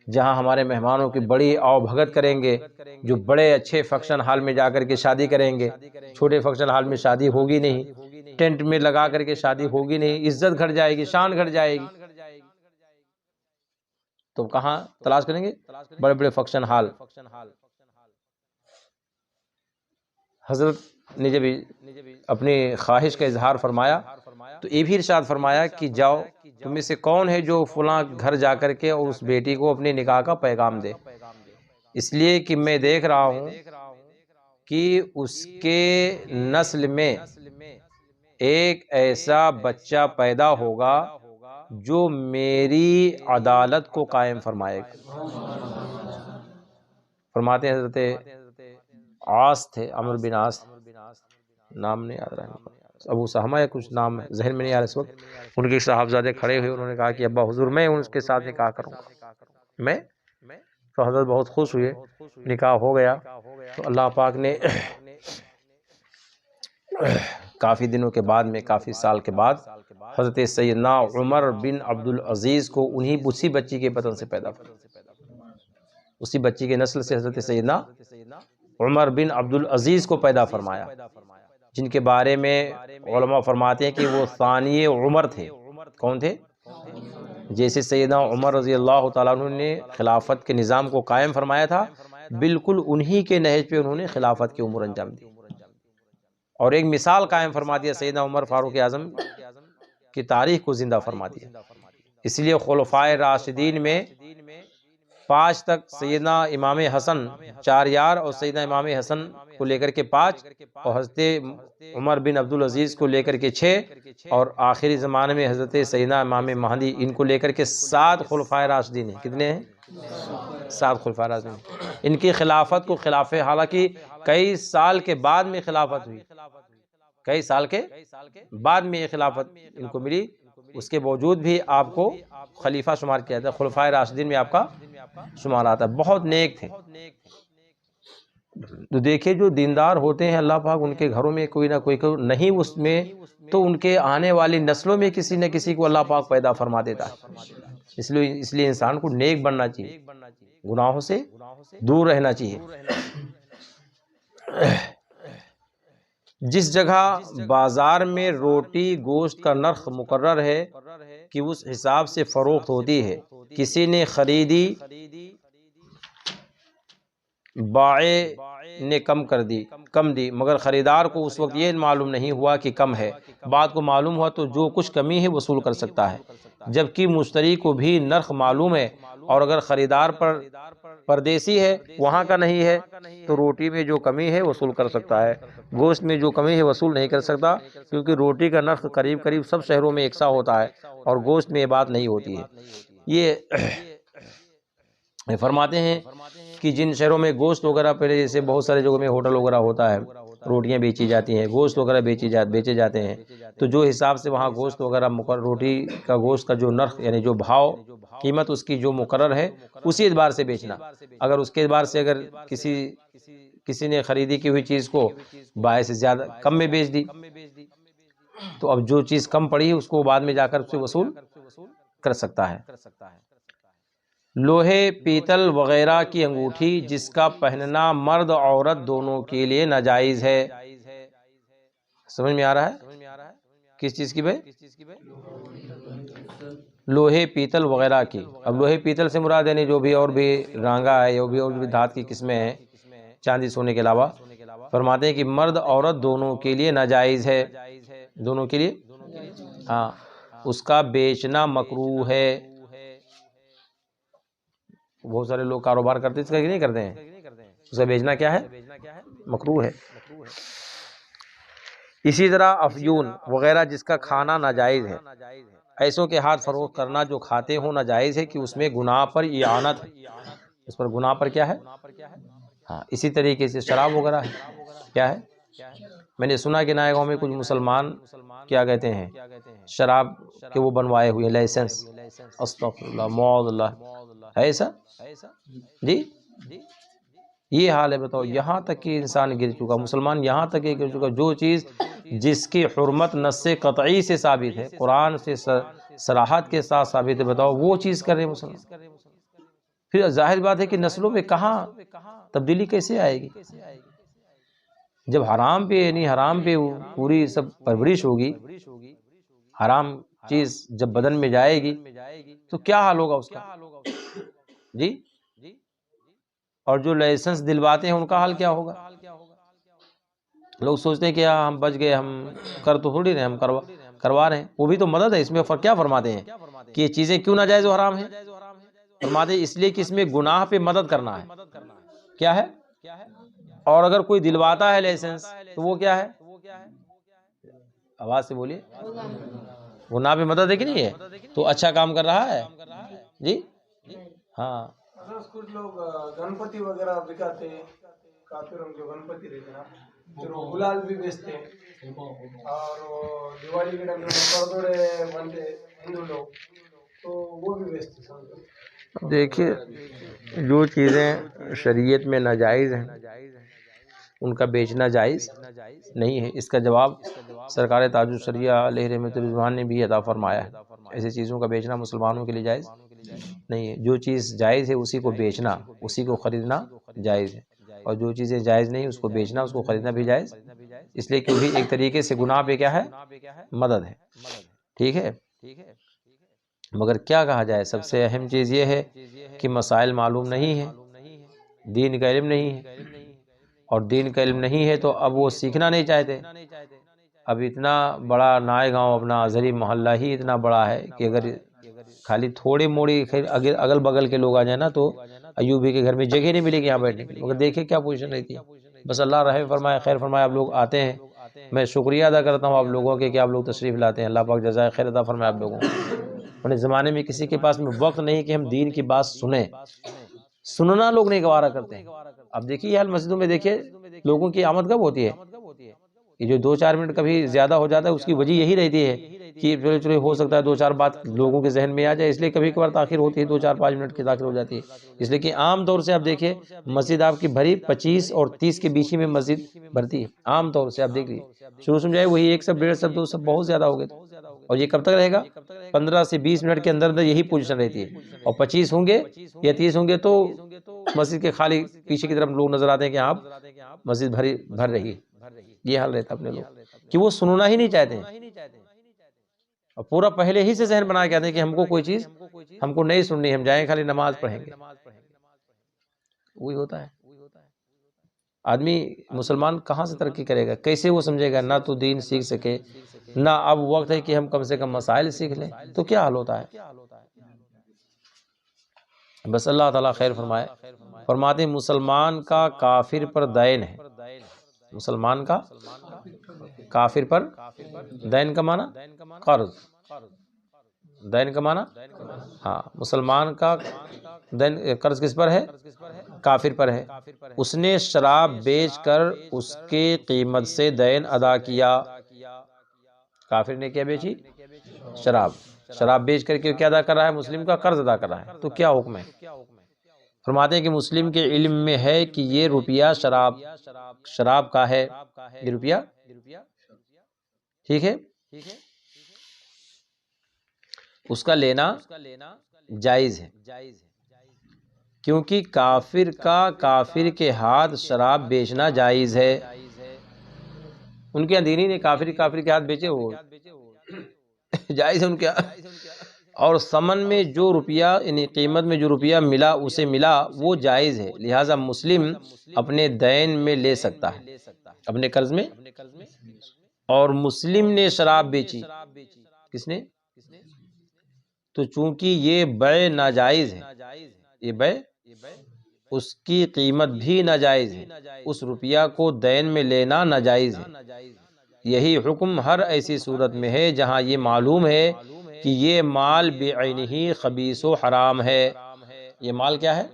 جہاں ہمارے مہمانوں کی بڑی آؤ بھگت کریں گے، جو بڑے اچھے فنکشن ہال میں جا کر کے شادی کریں گے۔ چھوٹے فنکشن ہال میں شادی ہوگی نہیں، ٹینٹ میں لگا کر کے شادی ہوگی نہیں، عزت گھٹ جائے گی، شان گھٹ جائے گی۔ تو کہاں تلاش کریں گے؟ بڑے بڑے فنکشن ہال۔ حضرت نے جب اپنی خواہش کا اظہار فرمایا تو یہ بھی ارشاد فرمایا کہ جاؤ تم میں سے کون ہے جو فلاں گھر جا کر کے اور اس بیٹی کو اپنے نکاح کا پیغام دے، اس لیے کہ میں دیکھ رہا ہوں کہ اس کے نسل میں ایک ایسا بچہ پیدا ہوگا جو میری عدالت کو قائم فرمائے گا۔ فرماتے ہیں حضرت عاص تھے، عمرو بن عاص، نام نہیں یاد رہا، ابو سہمہ یا کچھ نام ہے ذہن میں نہیں آ رہا اس وقت۔ ان کے صاحبزادے کھڑے ہوئے، انہوں نے کہا کہ ابا حضور میں ان کے ساتھ نکاح کروں گا، میں تو حضرت بہت خوش ہوئے، نکاح ہو گیا۔ تو اللہ پاک نے کافی دنوں کے بعد میں، کافی سال کے بعد حضرت سیدنا عمر بن عبدالعزیز کو اسی بچی کے بطن سے پیدا فرمایا، اسی بچی کے نسل سے حضرت سیدنا عمر بن عبدالعزیز کو پیدا فرمایا۔ جن کے بارے میں علماء فرماتے ہیں کہ وہ ثانی عمر تھے۔ کون تھے؟ جیسے سیدنا عمر رضی اللہ تعالیٰ عنہ نے خلافت کے نظام کو قائم فرمایا تھا، بالکل انہی کے نہج پہ انہوں نے خلافت کی امور انجام دی، اور ایک مثال قائم فرما دیا سیدنا عمر فاروق اعظم کی تاریخ کو زندہ فرما دیا۔ اس لیے خلفائے راشدین میں 5 تک، سیدنا امام حسن 4 یار اور سیدنا امام حسن کو لے کر کے 5، اور حضرت عمر بن عبدالعزیز کو لے کر کے 6، اور آخری زمانے میں حضرت سیدنا امام مہدی، ان کو لے کر کے 7 خلفائے راشدین ہیں۔ کتنے ہیں؟ 7 خلفائے راشدین۔ ان کی خلافت کو حالانکہ کئی سال کے بعد میں خلافت ہوئی، کئی سال کے بعد میں یہ خلافت ان کو ملی، اس کے باوجود بھی آپ کو خلیفہ شمار کیا جاتا ہے، خلفائے راشدین میں آپ کا شمار آتا ہے۔ بہت نیک تھے۔ تو دیکھیں جو دیندار ہوتے ہیں اللہ پاک ان کے گھروں میں کوئی نہ کوئی نہیں اس میں، تو ان کے آنے والی نسلوں میں کسی نہ کسی کو اللہ پاک پیدا فرما دیتا ہے۔ اس لیے انسان کو نیک بننا چاہیے، گناہوں سے دور رہنا چاہیے۔ جس جگہ بازار میں روٹی گوشت کا نرخ مقرر ہے کہ اس حساب سے فروخت ہوتی ہے، کسی نے خریدی، بائع نے کم دی، مگر خریدار کو اس وقت یہ معلوم نہیں ہوا کہ کم ہے، بعد کو معلوم ہوا تو جو کچھ کمی ہے وصول کر سکتا ہے، جبکہ مشتری کو بھی نرخ معلوم ہے، اور اگر خریدار پردیسی ہے، وہاں کا نہیں ہے، تو روٹی میں جو کمی ہے وصول کر سکتا ہے، گوشت میں جو کمی ہے وصول نہیں کر سکتا، کیونکہ روٹی کا نرخ قریب سب شہروں میں یکساں ہوتا ہے، اور گوشت میں یہ بات نہیں ہوتی ہے۔ یہ فرماتے ہیں کہ جن شہروں میں گوشت وغیرہ، پہلے جیسے بہت سارے جگہوں میں ہوٹل وغیرہ ہوتا ہے، روٹیاں بیچی جاتی ہیں، گوشت وغیرہ بیچے جاتے ہیں، تو جو حساب سے وہاں گوشت وغیرہ روٹی کا گوشت کا جو نرخ یعنی جو بھاؤ قیمت اس کی جو مقرر ہے، اسی اعتبار سے بیچنا۔ اگر اس کے اعتبار سے اگر کسی نے خریدی کی ہوئی چیز کو بائع سے زیادہ کم میں بیچ دی، تو اب جو چیز کم پڑی ہے اس کو بعد میں جا کر اسے وصول کر سکتا ہے۔ لوہے پیتل وغیرہ کی انگوٹھی جس کا پہننا مرد عورت دونوں کے لیے ناجائز ہے۔ سمجھ میں آ رہا ہے؟ کس چیز کی بھائی؟ لوہے پیتل وغیرہ کی۔ اب لوہے پیتل سے مراد یعنی جو بھی اور بھی رانگا ہے، اور بھی دھات کی قسمیں ہیں چاندی سونے کے علاوہ، فرماتے ہیں کہ مرد عورت دونوں کے لیے ناجائز ہے، دونوں کے لیے، ہاں، اس کا بیچنا مکروہ ہے۔ بہت سارے لوگ کاروبار کرتے ہیں، اس کا نہیں کرتے ہیں، اس کا بیچنا کیا ہے؟ مکروہ ہے۔ اسی طرح افیون وغیرہ جس کا کھانا ناجائز ہے، ایسوں کے ہاتھ فروخت کرنا جو کھاتے ہوں ناجائز ہے، کہ اس میں گناہ پر اعانت ہے، اس پر گناہ پر کیا ہے؟ ہاں، اسی طریقے سے شراب وغیرہ کیا ہے؟ میں نے سنا کہ نائے گاؤں میں کچھ مسلمان کیا کہتے ہیں شراب کے وہ بنوائے ہوئے لائسنس، استغفر اللہ، معاذ اللہ، ہے ایسا؟ جی یہ حال ہے، بتاؤ، یہاں تک کہ انسان گر چکا، مسلمان یہاں تک کہ گر چکا، جو چیز جس کی حرمت نص قطعی سے ثابت ہے، قرآن سے صراحت کے ساتھ ثابت ہے، بتاؤ وہ چیز کر رہے مسلمان۔ پھر ظاہر بات ہے کہ نسلوں میں کہاں تبدیلی کیسے آئے گی؟ جب حرام پہ یعنی حرام پہ پوری سب پرورش ہوگی، حرام چیز جب بدن میں جائے گی تو کیا حال ہوگا اس کا؟ جی، اور جو لائسنس دلواتے ہیں ان کا حال کیا ہوگا؟ لوگ سوچتے ہیں کہ ہم بچ گئے، ہم کر تو تھوڑی رہے، ہم کروا رہے ہیں، وہ بھی تو مدد ہے اس میں۔ کیا فرماتے ہیں کہ یہ چیزیں کیوں ناجائز و حرام ہیں؟ فرماتے ہیں اس لیے کہ اس میں گناہ پہ مدد کرنا ہے، کیا ہے؟ اور اگر کوئی دلواتا ہے لائسنس تو وہ کیا ہے؟ آواز سے بولیے، گناہ پہ مدد ہے کہ نہیں ہے؟ تو اچھا کام کر رہا ہے جی، ہاں۔ کچھ لوگ گنپتی وغیرہ بکاتے ہیں، کافروں جو گنپتی رہتے ہیں، پھر وہ گلال بھی بیچتے ہیں، اور دیوالی کے ٹائم پردوڑے بنتے ہندو لوگ تو وہ بھی بیچتے ہیں۔ دیکھیے جو چیزیں شریعت میں ناجائز ہیں ان کا بیچنا جائز نہیں ہے، اس کا جواب سرکار تاج الشریعہ علیہ رحمۃ الرضوان نے بھی عطا فرمایا ہے۔ ایسی چیزوں کا بیچنا مسلمانوں کے لیے جائز نہیں ہے، جو چیز جائز ہے اسی کو بیچنا، اسی کو خریدنا جائز ہے، اور جو چیزیں جائز نہیں اس کو بیچنا، اس کو خریدنا بھی جائز اس لیے کہ وہی ایک طریقے سے گناہ پہ کیا ہے؟ مدد ہے، ٹھیک ہے۔ مگر کیا کہا جائے، سب سے اہم چیز یہ ہے کہ مسائل معلوم نہیں ہے، دین کا علم نہیں ہے، اور دین کا علم نہیں ہے تو اب وہ سیکھنا نہیں چاہتے۔ اب اتنا بڑا نائے گاؤں اپنا ازہری محلہ ہی اتنا بڑا ہے کہ اگر خالی تھوڑی موڑی اگل بغل کے لوگ آ جائیں نا تو ایوبی کے گھر میں جگہ نہیں ملے گی یہاں بیٹھنے کی، مگر دیکھیں کیا پوزیشن رہتی ہے۔ بس اللہ رحم فرمائے، خیر فرمائے، آپ لوگ آتے ہیں، میں شکریہ ادا کرتا ہوں آپ لوگوں کے کہ آپ لوگ تشریف لاتے ہیں، اللہ پاک جزائے خیر عطا فرمائے آپ لوگوں کو۔ اپنے زمانے میں کسی کے پاس میں وقت نہیں کہ ہم دین کی بات سنیں، سننا لوگ نہیں گوارا کرتے ہیں۔ اب دیکھیے حال مسجدوں میں، دیکھیے لوگوں کی آمد کب ہوتی ہے، یہ جو 2-4 منٹ کبھی زیادہ ہو جاتا ہے، اس کی وجہ یہی رہتی ہے کہ چلو ہو سکتا ہے 2-4 بات لوگوں کے ذہن میں آ جائے، اس لیے کبھی کبھار تاخیر ہوتی ہے، 2-4-5 منٹ کی تاخیر ہو جاتی ہے۔ اس لیے کہ عام طور سے آپ دیکھیں مسجد آپ کی بھری 25 اور 30 کے بیچ ہی میں مسجد بھرتی ہے، عام طور سے آپ دیکھ لیجیے، شروع سمجھائے وہی 1 سب 1.5 سب 2 سب بہت زیادہ ہو گئے، اور یہ کب تک رہے گا؟ 15 سے 20 منٹ کے اندر یہی پوزیشن رہتی ہے، اور 25 ہوں گے یا 30 ہوں گے تو مسجد کے خالی پیچھے کی طرف لوگ نظر آتے ہیں کہ آپ مسجد بھر رہی ہے۔ یہ حال رہتا ہے اپنے لوگ کہ وہ سننا ہی نہیں چاہتے ہیں، اور پورا پہلے ہی سے ذہن بنا کے آتے ہیں کہ ہم کو کوئی چیز ہم کو نہیں سننی، ہم جائیں خالی نماز پڑھیں گے۔ وہی ہوتا ہے، آدمی مسلمان کہاں سے ترقی کرے گا، کیسے وہ سمجھے گا، نہ تو دین سیکھ سکے، نہ اب وقت ہے کہ ہم کم سے کم مسائل سیکھ لیں، تو کیا حال ہوتا ہے؟ بس اللہ تعالیٰ خیر فرمائے۔ فرماتے ہیں مسلمان کا کافر پر دین ہے، مسلمان کا کافر پر دین کا معنی قرض، دین کا معنی ہاں، مسلمان کا دین قرض کس پر ہے؟ کافر پر ہے۔ اس نے شراب بیچ کر اس کے قیمت سے دین ادا کیا، کافر نے کیا بیچی؟ شراب، شراب بیچ کر کے کیا ادا کر رہا ہے؟ مسلم کا قرض ادا کر رہا ہے، تو کیا حکم ہے؟ فرماتے ہیں کہ مسلم کے علم میں ہے کہ یہ روپیہ شراب کا ہے، یہ روپیہ ٹھیک ہے، اس کا لینا جائز ہے، کیونکہ کافر کا کافر کے ہاتھ شراب بیچنا جائز ہے۔ ان کے دینی نے کافر کے ہاتھ بیچے، وہ جائز ہے ان کے ہاتھ، اور ثمن میں جو روپیہ یعنی قیمت میں جو روپیہ ملا اسے ملا وہ جائز ہے، لہٰذا مسلم اپنے دین میں لے سکتا ہے، اپنے قرض میں۔ اور مسلم نے شراب بیچی، کس نے؟ تو چونکہ یہ بیع ناجائز ہے، یہ بیع اس کی قیمت بھی ناجائز ہے، اس روپیہ کو دین میں لینا ناجائز ہے۔ یہی حکم ہر ایسی صورت میں ہے جہاں یہ معلوم ہے کہ یہ مال بعینہ خبیث و حرام ہے، یہ مال کیا ہے؟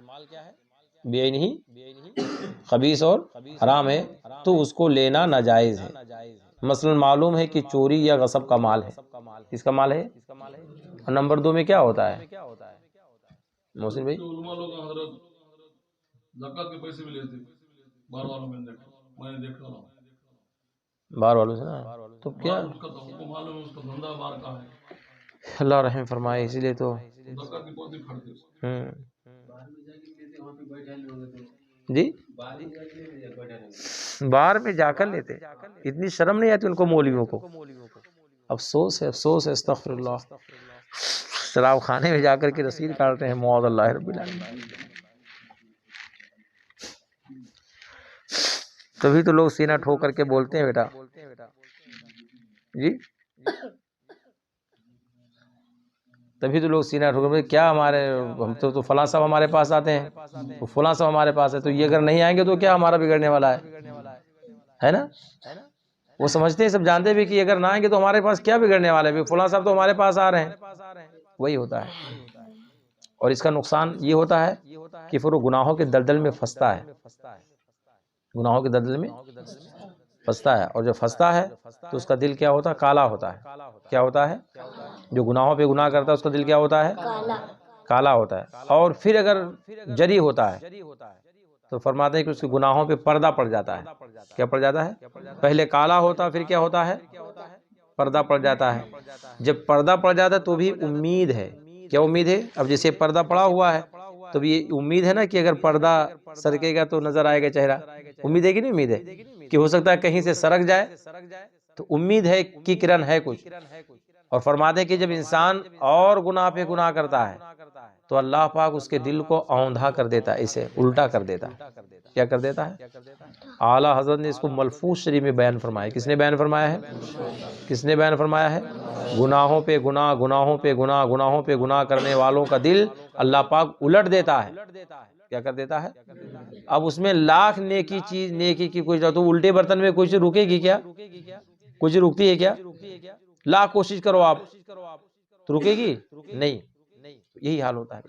بعینہ خبیث اور حرام ہے، تو اس کو لینا ناجائز ہے۔ مثلا معلوم ہے کہ چوری یا غصب کا مال ہے، کس کا مال ہے؟ اور نمبر 2 میں کیا ہوتا ہے محسن بھائی؟ علماء لوگ حضرت زکوٰۃ کے پیسے بھی لیتے، باہر والوں میں نے دیکھا ہوں، باہر والوں سے نا، تو کیا اس کا تو حکم معلوم ہے، اس کا دھندا باہر کا ہے، اللہ رحم فرمائے، اسی لیے تو زکوٰۃ کی پوتی پھڑتے جی باہر میں جا کر لیتے، اتنی شرم نہیں آتی ان کو مولویوں کو، افسوس ہے، افسوس ہے، استغفر اللہ، شراب خانے میں جا کر کے رسید کاٹتے ہیں، معاذ اللہ رب العالمین۔ تبھی تو لوگ سینہ ٹھوک کر کے بولتے ہیں بیٹا جی، تبھی تو لوگ سینہ ٹھوک کر کیا ہمارے ہم تو فلاں صاحب ہمارے پاس آتے ہیں، تو فلاں صاحب ہمارے پاس ہے، تو یہ اگر نہیں آئیں گے تو کیا ہمارا بگڑنے والا ہے نا؟ وہ سمجھتے ہیں، سب جانتے بھی کہ اگر نہ آئیں گے تو ہمارے پاس کیا بگڑنے والا ہے، فلاں صاحب تو ہمارے پاس آ رہے ہیں، وہی ہوتا ہے۔ اور اس کا نقصان یہ ہوتا ہے کہ پھر وہ گناہوں کے دلدل میں پھنستا ہے، گناہوں کے دلدل میں پھنستا ہے، اور جب پھنستا ہے تو اس کا دل کیا ہوتا ہے؟ کالا ہوتا ہے۔ کیا ہوتا ہے؟ جو گناہوں پہ گناہ کرتا ہے اس کا دل کیا ہوتا ہے؟ کالا ہوتا ہے۔ اور پھر اگر جری ہوتا ہے تو فرماتے ہیں کہ اس کے گناہوں پہ پردہ پڑ جاتا ہے۔ کیا پڑ جاتا ہے؟ پہلے کالا ہوتا، پھر کیا ہوتا ہے؟ پردہ پڑ جاتا ہے۔ جب پردہ پڑ جاتا ہے تو بھی امید ہے، کیا امید ہے؟ اب جیسے پردہ پڑا ہوا ہے تو یہ امید ہے نا کہ اگر پردہ سرکے گا تو نظر آئے گا چہرہ، امید ہے کہ نہیں امید ہے؟ کہ ہو سکتا ہے کہیں سے سرک جائے، تو امید ہے کہ کرن ہے کچھ. اور فرماتے ہیں کہ جب انسان اور گناہ پہ گناہ کرتا ہے تو اللہ پاک اس کے دل کو اوندھا کر دیتا ہے، اسے الٹا کر دیتا ہے. کیا کر دیتا ہے؟ اعلیٰ حضرت نے اس کو ملفوظ شریف میں بیان فرمایا. کس نے بیان فرمایا ہے؟ کس نے بیان فرمایا ہے؟ گناہوں پہ گناہ، گناہوں پہ گناہ، گناہوں پہ گناہ کرنے والوں کا دل اللہ پاک الٹ دیتا ہے. کیا کر دیتا ہے؟ اب اس میں لاکھ نیکی چیز، نیکی کی کوئی تو الٹے برتن میں کوئی چیز رکے گی کیا؟ کوئی چیز رکتی ہے کیا؟ لاکھ کوشش کرو آپ تو رکے گی نہیں. یہی حال ہوتا ہے.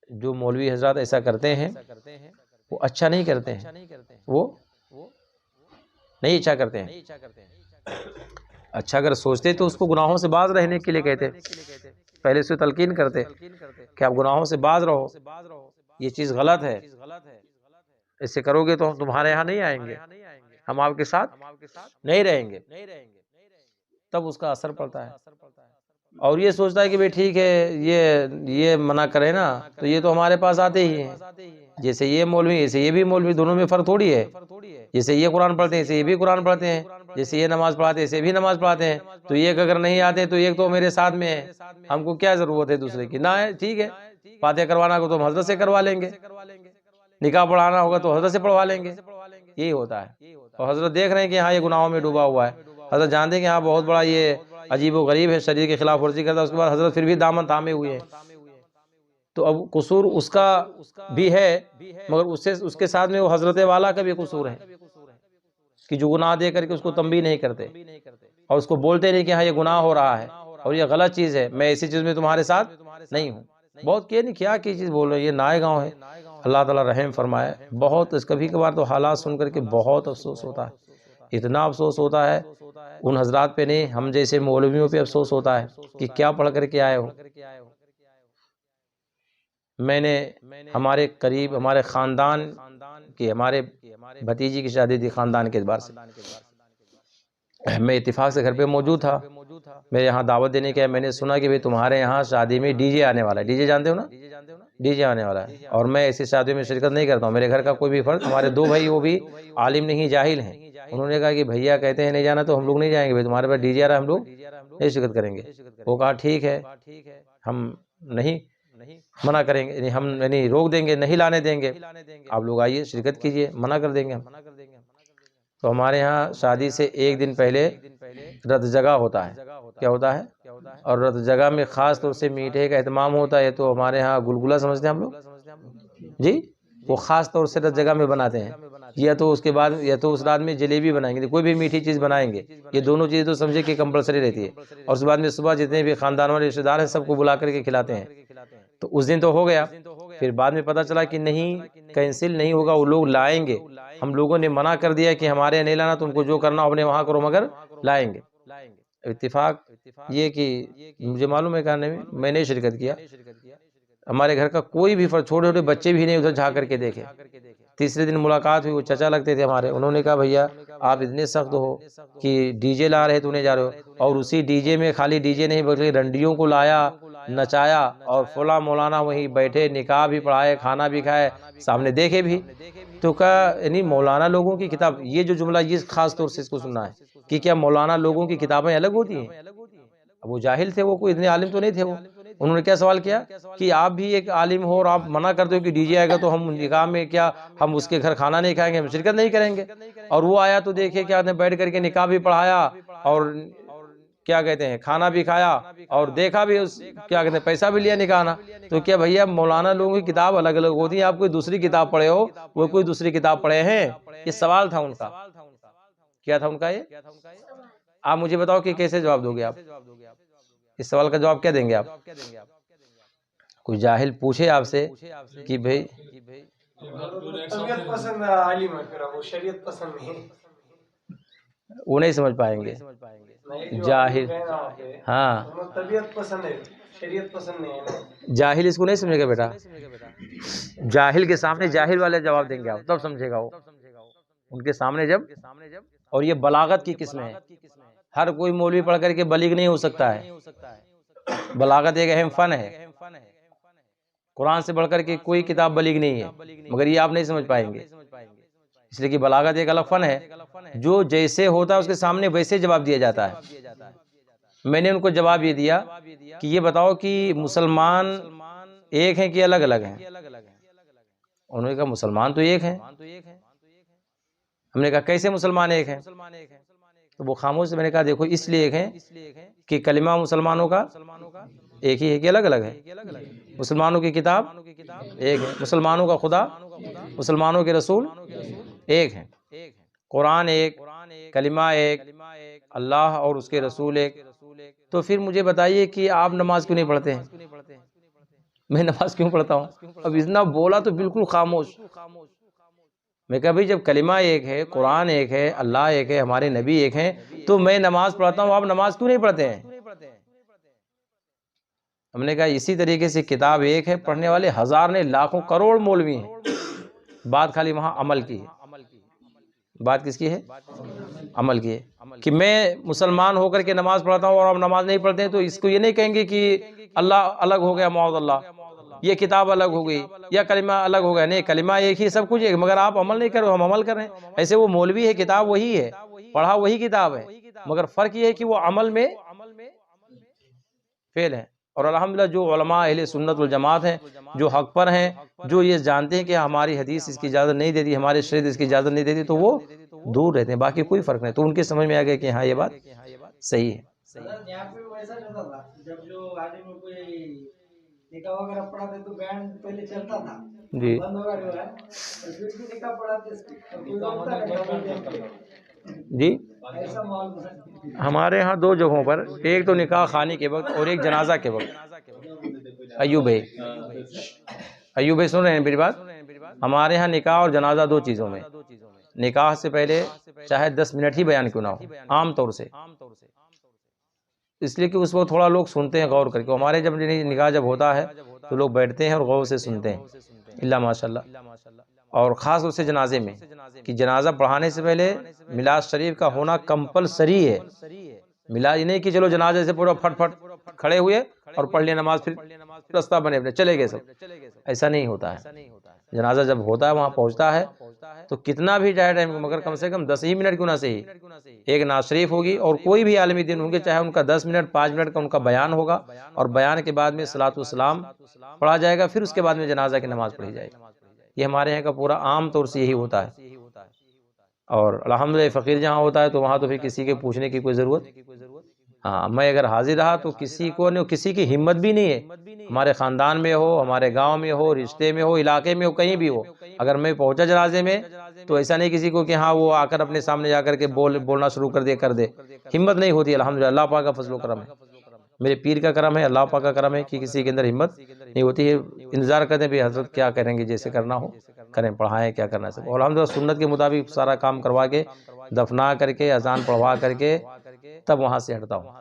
جو مولوی حضرات ایسا کرتے ہیں وہ اچھا نہیں کرتے ہیں، وہ نہیں اچھا کرتے ہیں. اچھا اگر سوچتے تو اس کو گناہوں سے باز رہنے کے لیے کہتے، پہلے اسے تلقین کرتے کہ آپ گناہوں سے باز رہو، یہ چیز غلط ہے، ایسے کرو گے تو ہم تمہارے ہاں نہیں آئیں گے، ہم آپ کے ساتھ نہیں رہیں گے. تب اس کا اثر پڑتا ہے. اور یہ سوچتا ہے کہ بھئی ٹھیک ہے یہ منع کرے نا تو یہ تو ہمارے پاس آتے ہی ہیں، جیسے یہ مولوی ایسے یہ بھی مولوی، دونوں میں فرق تھوڑی ہے. جیسے یہ قرآن پڑھتے ہیں ایسے یہ بھی قرآن پڑھتے ہیں، جیسے یہ نماز پڑھاتے ہیں ایسے بھی نماز پڑھاتے ہیں. تو ایک اگر نہیں آتے تو ایک تو میرے ساتھ میں ہے، ہم کو کیا ضرورت ہے دوسرے کی؟ نہ ہے ٹھیک ہے، فاتحہ کروانا کو تو ہم حضرت سے کروا لیں گے، نکاح پڑھانا ہوگا تو حضرت سے پڑھوا لیں گے. یہی ہوتا ہے. اور حضرت دیکھ رہے ہیں کہ ہاں یہ گناہوں میں ڈوبا ہوا ہے، حضرت جانتے ہیں کہ ہاں بہت بڑا یہ عجیب و غریب ہے، شریعت کے خلاف ورزی کرتا ہے، اس کے بعد حضرت پھر بھی دامن تھامے ہوئے ہیں. تو اب قصور اس کا بھی ہے، مگر اس کے ساتھ میں وہ حضرت والا کا بھی قصور ہے کہ جو گناہ دے کر کے اس کو تنبیہ نہیں کرتے اور اس کو بولتے نہیں کہ ہاں یہ گناہ ہو رہا ہے اور یہ غلط چیز ہے، میں ایسی چیز میں تمہارے ساتھ نہیں ہوں. بہت کیا نہیں کیا کی چیز بول رہے ہیں، یہ نائے گاؤں ہے. اللہ تعالیٰ رحم فرمائے. بہت کبھی کبھار تو حالات سن کر کے بہت افسوس ہوتا ہے، اتنا افسوس ہوتا ہے ان حضرات پہ نہیں، ہم جیسے مولویوں پہ افسوس ہوتا ہے کہ کیا پڑھ کر کے آئے ہو. میں نے ہمارے قریب ہمارے خاندان کی، ہمارے بھتیجی کی شادی تھی خاندان کے اعتبار سے، میں اتفاق سے گھر پہ موجود تھا، میرے یہاں دعوت دینے کے، میں نے سنا کہ تمہارے یہاں شادی میں ڈی جے آنے والا ہے. ڈی جے جانتے ہو نا؟ ڈی جے آنے والا ہے. اور میں ایسی شادی میں شرکت نہیں کرتا ہوں. میرے گھر کا کوئی بھی فرد، ہمارے دو بھائی وہ بھی عالم نہیں جاہل ہیں، انہوں نے کہا کہ بھیا کہتے ہیں نہیں جانا تو ہم لوگ نہیں جائیں گے، تمہارے پاس ڈی جے آ رہا ہے، ہم لوگ نہیں شرکت کریں گے. وہ کہا ٹھیک ہے، ہم نہیں منع کریں گے، ہم نہیں روک دیں گے، نہیں لانے دیں گے، آپ لوگ آئیے شرکت کیجئے، منع کر دیں گے ہم. تو ہمارے ہاں شادی سے ایک دن پہلے رت جگہ ہوتا ہے. کیا ہوتا ہے؟ اور رت جگہ میں خاص طور سے میٹھے کا اہتمام ہوتا ہے. تو ہمارے ہاں گلگلہ سمجھتے ہیں ہم لوگ جی، وہ خاص طور سے رت جگہ میں بناتے ہیں، یا تو اس کے بعد یا تو اس رات میں جلیبی بنائیں گے، کوئی بھی میٹھی چیز بنائیں گے. یہ دونوں چیزیں تو سمجھے کہ کمپلسری رہتی ہے. اور اس بعد میں صبح جتنے بھی خاندان والے رشتہ دار ہیں سب کو بلا کر کے کھلاتے ہیں. تو اس دن تو ہو گیا، پھر بعد میں پتہ چلا کہ نہیں، کینسل نہیں ہوگا، وہ لوگ لائیں گے. ہم لوگوں نے منع کر دیا کہ ہمارے نہیں لانا، تم کو جو کرنا اپنے وہاں کرو، مگر لائیں گے. اتفاق یہ کہ مجھے معلوم ہے کہ میں نے شرکت کیا. ہمارے گھر کا کوئی بھی فرد، چھوٹے چھوٹے بچے بھی نہیں ادھر جھا کر کے دیکھے. تیسرے دن ملاقات ہوئی، وہ چچا لگتے تھے ہمارے، انہوں نے کہا بھیا آپ اتنے سخت ہو کہ ڈی جے لا رہے تو نہیں جا رہے ہو، اور اسی ڈی جے میں خالی ڈی جے نہیں بلکہ رنڈیوں کو لایا، نچایا، اور فلاں مولانا وہیں بیٹھے، نکاح بھی پڑھائے، کھانا بھی کھائے، سامنے دیکھے بھی. تو کہا یعنی مولانا لوگوں کی کتاب، یہ جو جملہ یہ خاص طور سے اس کو سننا ہے کہ کیا مولانا لوگوں کی کتابیں الگ ہوتی ہیں؟ اب وہ جاہل تھے، وہ کوئی اتنے عالم تو نہیں تھے. وہ انہوں نے کیا سوال کیا کہ آپ بھی ایک عالم ہو اور آپ منع کرتے ہو کہ ڈی جے آئے گا تو ہم نکاح میں کیا ہم اس کے گھر کھانا نہیں کھائیں گے، ہم شرکت نہیں کریں گے. اور وہ آیا تو دیکھے کیا نے بیٹھ کر کے نکاح بھی پڑھایا اور کیا کہتے ہیں کھانا بھی کھایا اور دیکھا بھی، اس کیا کہتے ہیں پیسہ بھی لیا نکاح نا. تو کیا بھیا مولانا لوگوں کی کتاب الگ الگ ہوتی ہیں، آپ کوئی دوسری کتاب پڑھے ہو، وہ کوئی دوسری کتاب پڑھے ہیں؟ یہ سوال تھا ان کا. کیا تھا ان کا؟ یہ آپ مجھے بتاؤ کہ کیسے جواب دو گے آپ اس سوال کا؟ جواب کیا دیں گے آپ؟ کوئی جاہل پوچھے آپ سے کہ بھئی طبیعت پسند عالم ہے، پھر وہ شریعت پسند نہیں، وہ نہیں سمجھ پائیں گے. جاہل، ہاں طبیعت پسند ہے، شریعت پسند نہیں ہے. جاہل اس کو نہیں سمجھے گا بیٹا. جاہل کے سامنے جاہل والے جواب دیں گے آپ، تب سمجھے گا وہ. ان کے سامنے جب، اور یہ بلاغت کی قسمیں ہیں، ہر کوئی مولوی پڑھ کر کے بلیغ نہیں ہو سکتا ہے. بلاغت ایک اہم فن ہے، قرآن سے بڑھ کر کے کوئی کتاب بلیغ نہیں ہے، مگر یہ آپ نہیں سمجھ پائیں گے. اس لیے کہ بلاغت ایک الگ فن ہے، جو جیسے ہوتا ہے اس کے سامنے ویسے جواب دیا جاتا ہے۔ میں نے ان کو جواب یہ دیا کہ یہ بتاؤ کہ مسلمان ایک ہیں کہ الگ الگ ہیں؟ انہوں نے کہا مسلمان تو ایک ہیں۔ ہم نے کہا کیسے مسلمان ایک ہیں؟ تو وہ خاموش سے، میں نے کہا دیکھو اس لیے ایک ہیں کہ کلمہ مسلمانوں کا ایک ہی ہے کہ الگ الگ ہے؟ مسلمانوں کی کتاب ایک ہے، مسلمانوں کا خدا، مسلمانوں کے رسول ایک ہیں، قرآن ایک، کلمہ ایک، اللہ اور اس کے رسول ایک۔ تو پھر مجھے بتائیے کہ آپ نماز کیوں نہیں پڑھتے ہیں؟ میں نماز کیوں پڑھتا ہوں؟ اب اتنا بولا تو بالکل خاموش۔ میں کہا بھئی جب کلمہ ایک ہے، قرآن ایک ہے، اللہ ایک ہے، ہمارے نبی ایک ہیں، تو میں نماز پڑھتا ہوں، آپ نماز کیوں نہیں پڑھتے ہیں؟ ہم نے کہا اسی طریقے سے کتاب ایک ہے، پڑھنے والے ہزار نے، لاکھوں کروڑ مولوی ہیں، بات خالی وہاں عمل کی ہے۔ بات کس کی ہے؟ عمل کی ہے کہ میں مسلمان ہو کر کے نماز پڑھتا ہوں اور آپ نماز نہیں پڑھتے ہیں، تو اس کو یہ نہیں کہیں گے کہ اللہ الگ ہو گیا، معاذ اللہ، یہ کتاب الگ ہو گئی یا کلمہ الگ ہو گیا۔ نہیں، کلمہ ایک ہی، سب کچھ ایک، مگر آپ عمل نہیں کر رہے، ہم عمل کر رہے ہیں۔ ایسے وہ مولوی ہے، کتاب وہی ہے، پڑھا وہی کتاب ہے، مگر فرق یہ ہے کہ وہ عمل میں فیل ہے۔ اور الحمدللہ جو علماء اہل سنت والجماعت ہیں، جو حق پر ہیں، جو یہ جانتے ہیں کہ ہماری حدیث اس کی اجازت نہیں دیتی، ہماری شریعت اس کی اجازت نہیں دیتی، تو وہ دور رہتے ہیں، باقی کوئی فرق نہیں۔ تو ان کے سمجھ میں آ گیا کہ ہاں یہ بات صحیح ہے۔ یہاں پہ ویسا رہتا تھا، جب جو آدمی میں کوئی نکاح وغیرہ پڑھاتے تو بینڈ پہلے چلتا تھا، جی بند ہو گیا ہے، اور پھر بھی نکاح پڑھاتے جی، ایسا ماحول تھا۔ ہمارے ہاں دو جگہوں پر، ایک تو نکاح خوانی کے وقت اور ایک جنازہ کے وقت۔ ایوب بھائی سن رہے ہیں میری بات؟ ہمارے ہاں نکاح اور جنازہ دو چیزوں میں، نکاح سے پہلے چاہے 10 منٹ ہی بیان کیوں نہ ہو، عام طور سے، اس لیے کہ اس وقت تھوڑا لوگ سنتے ہیں غور کر کے۔ ہمارے جب نکاح جب ہوتا ہے تو لوگ بیٹھتے ہیں اور غور سے سنتے ہیں، اللہ ماشاء اللہ۔ اور خاص طور سے جنازے میں، کہ جنازہ پڑھانے سے پہلے میلاد شریف کا ہونا کمپلسری ہے۔ میلاد یہ نہیں کہ چلو جنازے سے پورا پھٹ پھٹ کھڑے ہوئے اور پڑھ لیا نماز، پھر رستہ بنے اپنے چلے گئے سب، ایسا نہیں ہوتا ہے۔ جنازہ جب ہوتا ہے، وہاں پہنچتا ہے تو کتنا بھی جائے ٹائم، مگر کم سے کم 10 ہی منٹ کیوں نہ صحیح، ایک نعت شریف ہوگی، اور کوئی بھی عالمی دین ہوں گے، چاہے ان کا 10 منٹ 5 منٹ کا ان کا بیان ہوگا، اور بیان کے بعد میں صلاۃ والسلام پڑھا جائے گا، پھر اس کے بعد میں جنازہ کی نماز پڑھی جائے گی۔ یہ ہمارے یہاں کا پورا عام طور سے یہی ہوتا ہے۔ اور الحمدللہ فقیر جہاں ہوتا ہے تو وہاں تو پھر کسی کے پوچھنے کی کوئی ضرورت، ہاں میں اگر حاضر رہا تو کسی کو نہیں، کسی کی ہمت بھی نہیں ہے، ہمارے خاندان میں ہو، ہمارے گاؤں میں ہو، رشتے میں ہو، علاقے میں ہو، کہیں بھی ہو، اگر میں پہنچا جنازے میں تو ایسا نہیں کسی کو کہ ہاں وہ آ کر اپنے سامنے جا کر کے بولنا شروع کر دے، ہمت نہیں ہوتی۔ الحمدللہ اللہ پاک کا فضل و کرم ہے، میرے پیر کا کرم ہے، اللہ پاک کا کرم ہے کہ کسی کے اندر ہمت نہیں ہوتی ہے، انتظار کرتے ہیں بھی حضرت کیا کریں گے، جیسے کرنا ہو کریں، پڑھائیں، کیا کرنا ہے۔ اور الحمدللہ سنت کے مطابق سارا کام کروا کے، دفنا کر کے، اذان پڑھوا کر کے تب وہاں سے ہٹتا ہوں،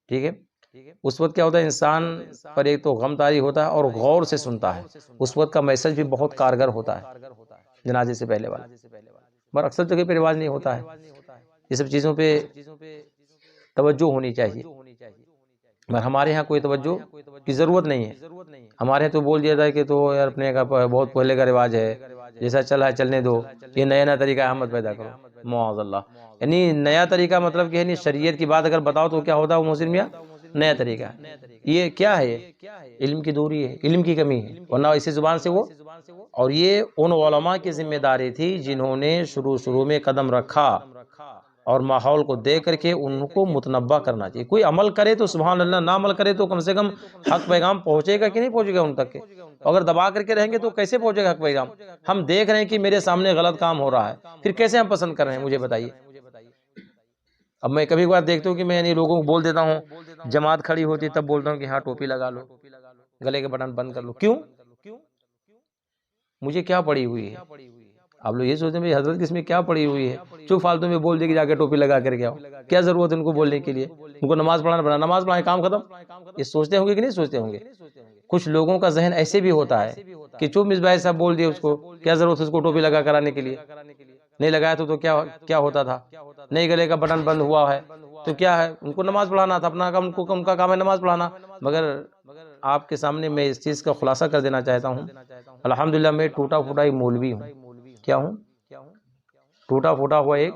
ٹھیک ہے۔ اس وقت کیا ہوتا ہے، انسان پر ایک تو غم طاری ہوتا ہے اور غور سے سنتا ہے، اس وقت کا میسج بھی بہت کارگر ہوتا ہے جنازے سے پہلے والا، مگر اکثر جگہ پہ رواج نہیں ہوتا ہے۔ یہ سب چیزوں پہ توجہ ہونی چاہیے، مگر ہمارے ہاں کوئی توجہ کی ضرورت نہیں ہے۔ ہمارے ہاں تو بول دیا جائے کہ تو یار اپنے کا بہت پہلے کا رواج ہے، جیسا چلا ہے چلنے دو، یہ نیا طریقہ احمد پیدا کرو، معاذ اللہ۔ یعنی نیا طریقہ مطلب کہ یعنی شریعت کی بات اگر بتاؤ تو کیا ہوتا ہے وہ محسن میاں، نیا طریقہ ہے۔ یہ کیا ہے؟ علم کی دوری ہے، علم کی کمی ہے، ورنہ اسی زبان سے وہ، اور یہ ان علماء کی ذمہ داری تھی جنہوں نے شروع میں قدم رکھا اور ماحول کو دیکھ کر کے ان کو متنبہ کرنا چاہیے۔ کوئی عمل کرے تو سبحان اللہ، نہ عمل کرے تو کم سے کم حق پیغام پہنچے گا کہ نہیں پہنچے گا ان تک کے؟ اگر دبا کر کے رہیں گے تو کیسے پہنچے گا حق پیغام؟ ہم دیکھ رہے ہیں کہ میرے سامنے غلط کام ہو رہا ہے، پھر کیسے ہم پسند کر رہے ہیں، مجھے بتائیے۔ اب میں کبھی کبھار دیکھتا ہوں کہ میں یعنی لوگوں کو بول دیتا ہوں، جماعت کھڑی ہوتی ہے تب بولتا ہوں کہ ہاں ٹوپی لگا لو، گلے کے بٹن بند کر لو۔ کیوں؟ مجھے کیا پڑی ہوئی ہے؟ آپ لوگ یہ سوچتے ہیں حضرت کس میں کیا پڑی ہوئی ہے، جو فالتو میں بول دے کہ جا کے ٹوپی لگا کر کے آؤ، کیا ضرورت ہے ان کو بولنے کے لیے؟ ان کو نماز پڑھانا پڑا، نماز پڑھائیں، کام ختم۔ یہ سوچتے ہوں گے کہ نہیں سوچتے ہوں گے؟ کچھ لوگوں کا ذہن ایسے بھی ہوتا ہے کہ چپ مصباح صاحب بول دیا، اس کو کیا ضرورت ہے اس کو ٹوپی لگا کرانے کے لیے؟ نہیں لگایا تو کیا ہوتا تھا؟ نہیں گلے کا بٹن بند ہوا ہے تو کیا ہے؟ ان کو نماز پڑھانا تھا، اپنا کام، ان کا کام ہے نماز پڑھانا۔ مگر آپ کے سامنے میں اس چیز کا خلاصہ کر دینا چاہتا ہوں، الحمدللہ میں ٹوٹا پھوٹا ہی مولوی ہوں۔ کیا ہوں؟ ٹوٹا پھوٹا ہوا ایک،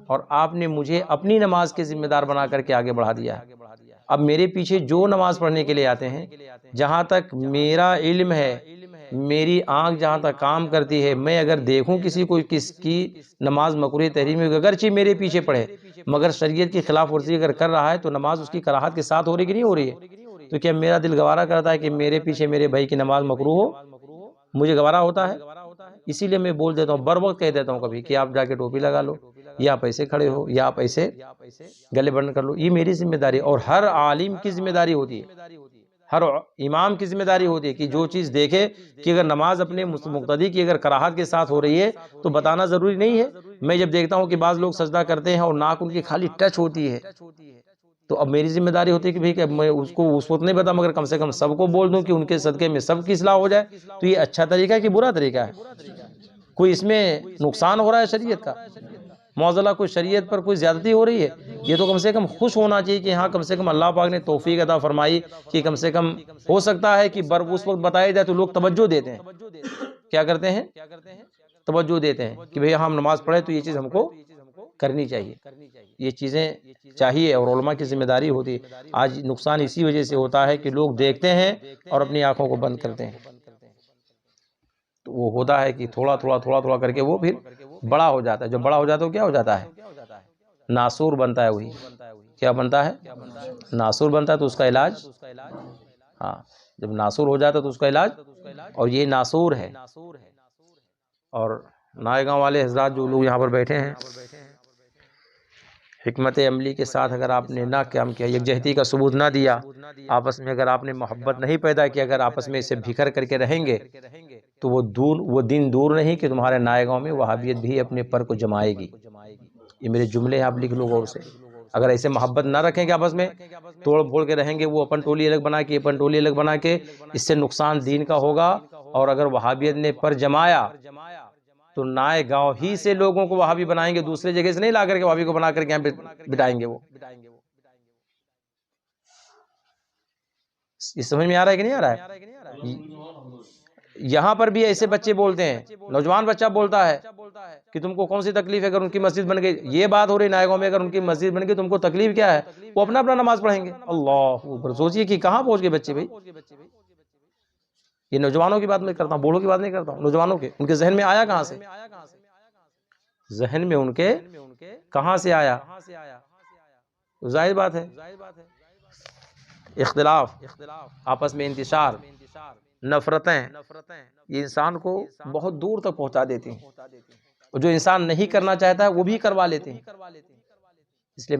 اور آپ نے مجھے اپنی نماز کے ذمہ دار بنا کر کے آگے بڑھا دیا ہے۔ اب میرے پیچھے جو نماز پڑھنے کے لیے آتے ہیں، جہاں تک میرا علم ہے، میری آنکھ جہاں تک کام کرتی ہے، میں اگر دیکھوں کسی کو کس کی نماز مکروہ تحریم ہے، اگرچہ میرے پیچھے پڑھے مگر شریعت کی خلاف ورزی اگر کر رہا ہے تو نماز اس کی کراہت کے ساتھ ہو رہی کہ نہیں ہو رہی ہے؟ تو کیا میرا دل گوارا کرتا ہے کہ میرے پیچھے میرے بھائی کی نماز مکروہ ہو؟ مجھے گوارا ہوتا ہے؟ اسی لیے میں بول دیتا ہوں، بر وقت کہہ دیتا ہوں کبھی کہ آپ جا کے ٹوپی لگا لو، یا آپ ایسے کھڑے ہو، یا آپ ایسے گلے بند کر لو۔ یہ میری ذمہ داری اور ہر عالم کی ذمہ داری ہوتی ہے، ہر امام کی ذمہ داری ہوتی ہے کہ جو چیز دیکھے کہ اگر نماز اپنے مقتدی کی اگر کراہت کے ساتھ ہو رہی ہے تو بتانا ضروری نہیں ہے۔ میں جب دیکھتا ہوں کہ بعض لوگ سجدہ کرتے ہیں اور ناک ان کی خالی ٹچ ہوتی ہے، تو اب میری ذمہ داری ہوتی ہے کہ بھئی کہ میں اس کو اس وقت نہیں بتا مگر کم سے کم سب کو بول دوں کہ ان کے صدقے میں سب کی اصلاح ہو جائے۔ تو یہ اچھا طریقہ ہے کہ برا طریقہ ہے؟ کوئی اس میں نقصان ہو رہا ہے شریعت کا؟ معاذاللہ کوئی شریعت پر کوئی زیادتی ہو رہی ہے؟ یہ تو کم سے کم خوش ہونا چاہیے کہ ہاں کم سے کم اللہ پاک نے توفیق عطا فرمائی کہ کم سے کم ہو سکتا ہے کہ اس وقت بتایا جائے تو لوگ توجہ دیتے ہیں۔ کیا کرتے ہیں؟ توجہ دیتے ہیں کہ بھئی ہم نماز پڑھیں تو یہ چیز ہم کو کرنی چاہیے، یہ چیزیں چاہیے اور علماء کی ذمہ داری ہوتی ہے۔ آج نقصان اسی وجہ سے ہوتا ہے کہ لوگ دیکھتے ہیں اور اپنی آنکھوں کو بند کرتے ہیں، تو وہ ہوتا ہے کہ تھوڑا تھوڑا کر کے وہ پھر بڑا ہو جاتا ہے۔ جب بڑا ہو جاتا ہے تو کیا ہو جاتا ہے؟ ناسور بنتا ہے۔ وہی کیا بنتا ہے؟ ناسور بنتا ہے۔ تو اس کا علاج، ہاں جب ناسور ہو جاتا ہے تو اس کا علاج، اور یہ ناسور ہے۔ اور نائے گاؤں والے حضرات جو لوگ یہاں پر بیٹھے ہیں، حکمت عملی کے ساتھ اگر آپ نے نہ کام کیا، یکجہتی کا ثبوت نہ دیا، آپس میں اگر آپ نے محبت نہیں پیدا کی، اگر آپس میں اسے بکھر کر کے رہیں گے تو وہ دن دور نہیں کہ تمہارے نائے گاؤں میں وہابیت بھی اپنے پر کو جمائے گی۔ یہ میرے جملے ہیں، آپ لکھ لو غور سے۔ اگر ایسے محبت نہ رکھیں گے آپس میں، توڑ پھوڑ کے رہیں گے، وہ اپن ٹولی الگ بنا کے اپن ٹولی الگ بنا کے، اس سے نقصان دین کا ہوگا۔ اور اگر وہابیت نے پر جمایا تو نائے گاؤں ہی سے لوگوں کو وہابی بنائیں گے، دوسرے جگہ سے نہیں لا کر کے وہابی کو بنا کر کے یہاں بٹائیں گے۔ وہ یہ سمجھ میں آ رہا ہے کہ نہیں آ رہا ہے؟ یہاں پر بھی ایسے بچے بولتے ہیں، نوجوان بچہ بولتا ہے کہ تم کو کون سی تکلیف ہے اگر ان کی مسجد بن گئی؟ یہ بات ہو رہی نائے گاؤں میں، اگر ان کی مسجد بن گئی تم کو تکلیف کیا ہے؟ وہ اپنا نماز پڑھیں گے۔ اللہ اکبر! سوچئے کہ کہاں پہنچ گئے بچے بھائی۔ یہ نوجوانوں کی بات میں کرتا ہوں، بوڑھوں کی بات نہیں کرتا ہوں، نوجوانوں کے۔ ان کے ذہن میں آیا کہاں سے؟ ذہن میں ان کے کہاں سے آیا؟ ظاہر بات ہے، اختلاف، آپس میں انتشار، نفرتیں، یہ انسان کو بہت دور تک پہنچا دیتی ہیں، اور جو انسان نہیں کرنا چاہتا ہے وہ بھی کروا لیتے ہیں۔ اس لیے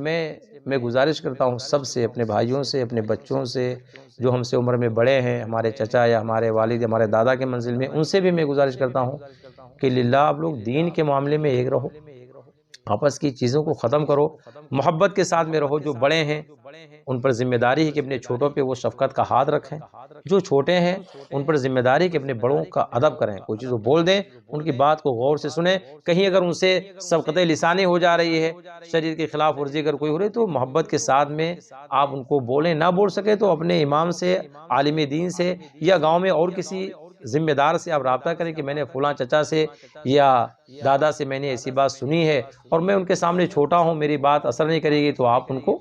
میں گزارش کرتا ہوں سب سے، اپنے بھائیوں سے، اپنے بچوں سے، جو ہم سے عمر میں بڑے ہیں، ہمارے چچا یا ہمارے والد، ہمارے دادا کے منزل میں، ان سے بھی میں گزارش کرتا ہوں کہ للہ آپ لوگ دین کے معاملے میں ایک رہو، آپس کی چیزوں کو ختم کرو، محبت کے ساتھ میں رہو۔ جو بڑے ہیں ان پر ذمہ داری ہے کہ اپنے چھوٹوں پہ وہ شفقت کا ہاتھ رکھیں، جو چھوٹے ہیں ان پر ذمہ داری ہے کہ اپنے بڑوں کا ادب کریں، کوئی چیز وہ بول دیں ان کی بات کو غور سے سنیں، کہیں اگر ان سے سبقت لسانی ہو جا رہی ہے، شریعت کی خلاف ورزی اگر کوئی ہو رہی ہے تو محبت کے ساتھ میں آپ ان کو بولیں، نہ بول سکے تو اپنے امام سے، عالم دین سے، یا گاؤں میں اور کسی ذمہ دار سے آپ رابطہ کریں کہ میں نے فلاں چچا سے یا دادا سے میں نے ایسی بات سنی ہے اور میں ان کے سامنے چھوٹا ہوں، میری بات اثر نہیں کرے گی، تو آپ ان کو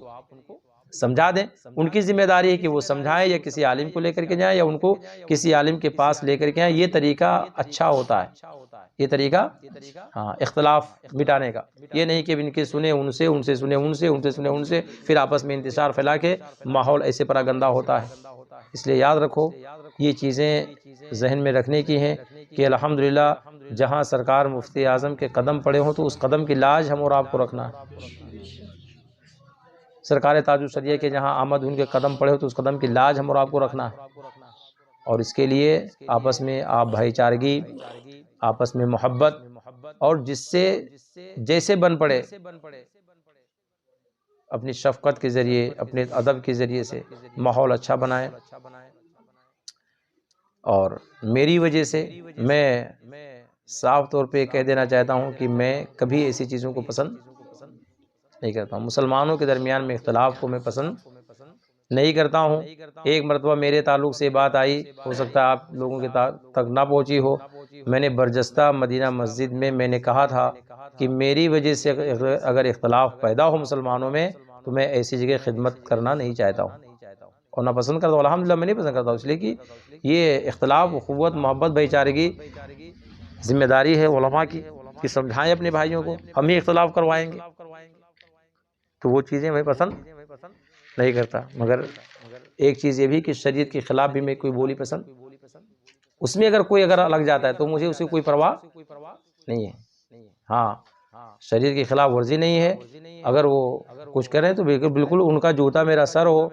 سمجھا دیں۔ ان کی ذمہ داری ہے کہ وہ سمجھائیں، یا کسی عالم کو لے کر کے جائیں، یا ان کو کسی عالم کے پاس لے کر کے آئیں۔ یہ طریقہ اچھا ہوتا ہے، یہ طریقہ ہاں اختلاف مٹانے کا۔ یہ نہیں کہ ان کے سنیں ان سے، ان سے سنیں ان سے، ان سے سنیں ان سے، پھر آپس میں انتشار پھیلا کے ماحول ایسے پرا گندا ہوتا ہے۔ اس لیے یاد رکھو، یہ چیزیں ذہن میں رکھنے کی ہیں کہ الحمدللہ جہاں سرکار مفتی اعظم کے قدم پڑے ہوں تو اس قدم کی لاج ہم اور آپ کو رکھنا ہے۔ سرکار تاج الشریعہ کے جہاں آمد ان کے قدم پڑے ہو تو اس قدم کی لاج ہم اور آپ کو رکھنا ہے، اور اس کے لیے آپس میں آپ بھائی چارگی، آپس میں محبت، اور جس سے جیسے بن پڑے اپنی شفقت کے ذریعے، اپنے ادب کے ذریعے سے ماحول اچھا بنائیں۔ اور میری وجہ سے میں صاف طور پہ کہہ دینا چاہتا ہوں کہ میں کبھی ایسی چیزوں کو پسند نہیں کرتا ہوں، مسلمانوں کے درمیان میں اختلاف کو میں پسند نہیں کرتا ہوں۔ ایک مرتبہ میرے تعلق سے بات آئی، ہو سکتا ہے آپ لوگوں کے تک نہ پہنچی ہو، میں نے برجستہ مدینہ مسجد میں نے کہا تھا کہ میری وجہ سے اگر اختلاف پیدا ہو مسلمانوں میں تو میں ایسی جگہ خدمت کرنا نہیں چاہتا ہوں اور نہ پسند کرتا ہوں۔ الحمدللہ میں نہیں پسند کرتا ہوں، اس لیے کہ یہ اختلاف، اخوت، محبت، بھائی چارگی ذمہ داری ہے علماء کی کہ سمجھائیں اپنے بھائیوں کو، ہم ہی اختلاف کروائیں گے تو وہ چیزیں میں پسند نہیں کرتا۔ مگر ایک چیز یہ بھی کہ شریعت کے خلاف بھی میں کوئی بولی پسند، اس میں اگر کوئی لگ جاتا ہے تو مجھے اسے کوئی پرواہ نہیں ہے۔ ہاں شریعت کی خلاف ورزی نہیں ہے، اگر وہ کچھ کریں تو بالکل ان کا جوتا میرا سر ہو،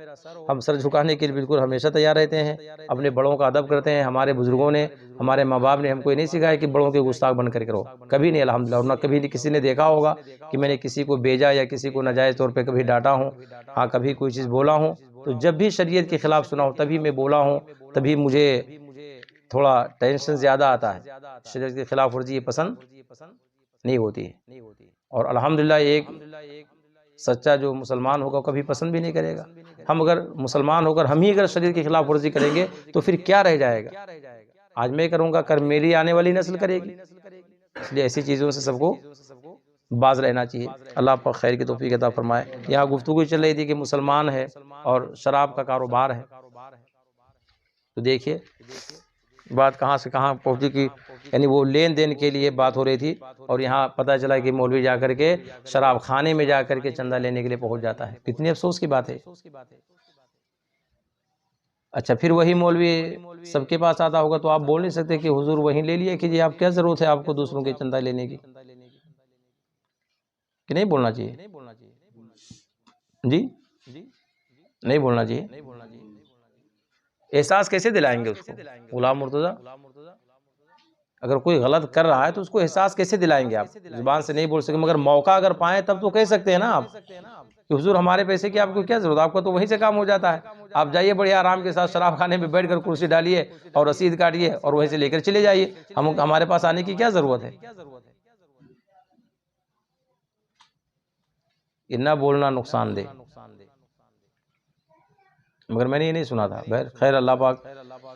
ہم سر جھکانے کے لیے بالکل ہمیشہ تیار رہتے ہیں، اپنے بڑوں کا ادب کرتے ہیں۔ ہمارے بزرگوں نے، ہمارے ماں باپ نے ہم کو یہ نہیں سکھایا کہ بڑوں کے گستاخ بن کر کے رہو، کبھی نہیں الحمدللہ، اور نہ کبھی کسی نے دیکھا ہوگا کہ میں نے کسی کو بیجا یا کسی کو ناجائز طور پہ کبھی ڈانٹا ہوں۔ ہاں کبھی کوئی چیز بولا ہوں تو جب بھی شریعت کے خلاف سنا ہو تبھی میں بولا ہوں، تبھی مجھے تھوڑا ٹینشن زیادہ آتا ہے۔ شریعت کے خلاف ورزی یہ پسند نہیں ہوتی ہے، اور الحمدللہ ایک سچا جو مسلمان ہوگا کبھی پسند بھی نہیں کرے گا۔ ہم اگر مسلمان ہو کر ہم ہی اگر شریعت کی خلاف ورزی کریں گے تو پھر کیا رہ جائے گا؟ آج میں کروں گا، کل میری آنے والی نسل کرے گی۔ اس لیے ایسی چیزوں سے سب کو باز رہنا چاہیے۔ اللہ پاک خیر کی توفیق عطا فرمائے۔ یہاں گفتگو چل رہی تھی کہ مسلمان ہے اور شراب کا کاروبار ہے، تو دیکھیے بات کہاں سے کہاں پہنچی کہ یعنی وہ لین دین کے لیے بات ہو رہی تھی، اور یہاں پتہ چلا کہ مولوی جا کر کے شراب خانے میں جا کر کے چندہ لینے کے لیے پہنچ جاتا ہے۔ کتنی افسوس کی بات ہے۔ اچھا پھر وہی مولوی سب کے پاس آتا ہوگا تو آپ بول نہیں سکتے کہ حضور وہیں لے لیے کہ جی آپ کیا ضرورت ہے آپ کو دوسروں کے چندہ لینے کی، کہ نہیں بولنا چاہیے؟ جی نہیں بولنا چاہیے۔ احساس کیسے دلائیں گے اس کو؟ غلام مرتضیٰ اگر کوئی غلط کر رہا ہے تو اس کو احساس کیسے دلائیں گے؟ آپ زبان سے نہیں بول سکتے، مگر موقع اگر پائیں تب تو کہہ سکتے ہیں نا آپ کہ حضور ہمارے پیسے کی آپ کو کیا ضرورت، آپ کا تو وہیں سے کام ہو جاتا ہے، آپ جائیے بڑے آرام کے ساتھ شراب خانے میں بیٹھ کر کرسی ڈالیے اور رسید کاٹیے اور وہیں سے لے کر چلے جائیے، ہمارے پاس آنے کی کیا ضرورت ہے؟ اتنا بولنا نقصان دہ، مگر میں نے یہ نہیں سنا تھا۔ خیر اللہ پاک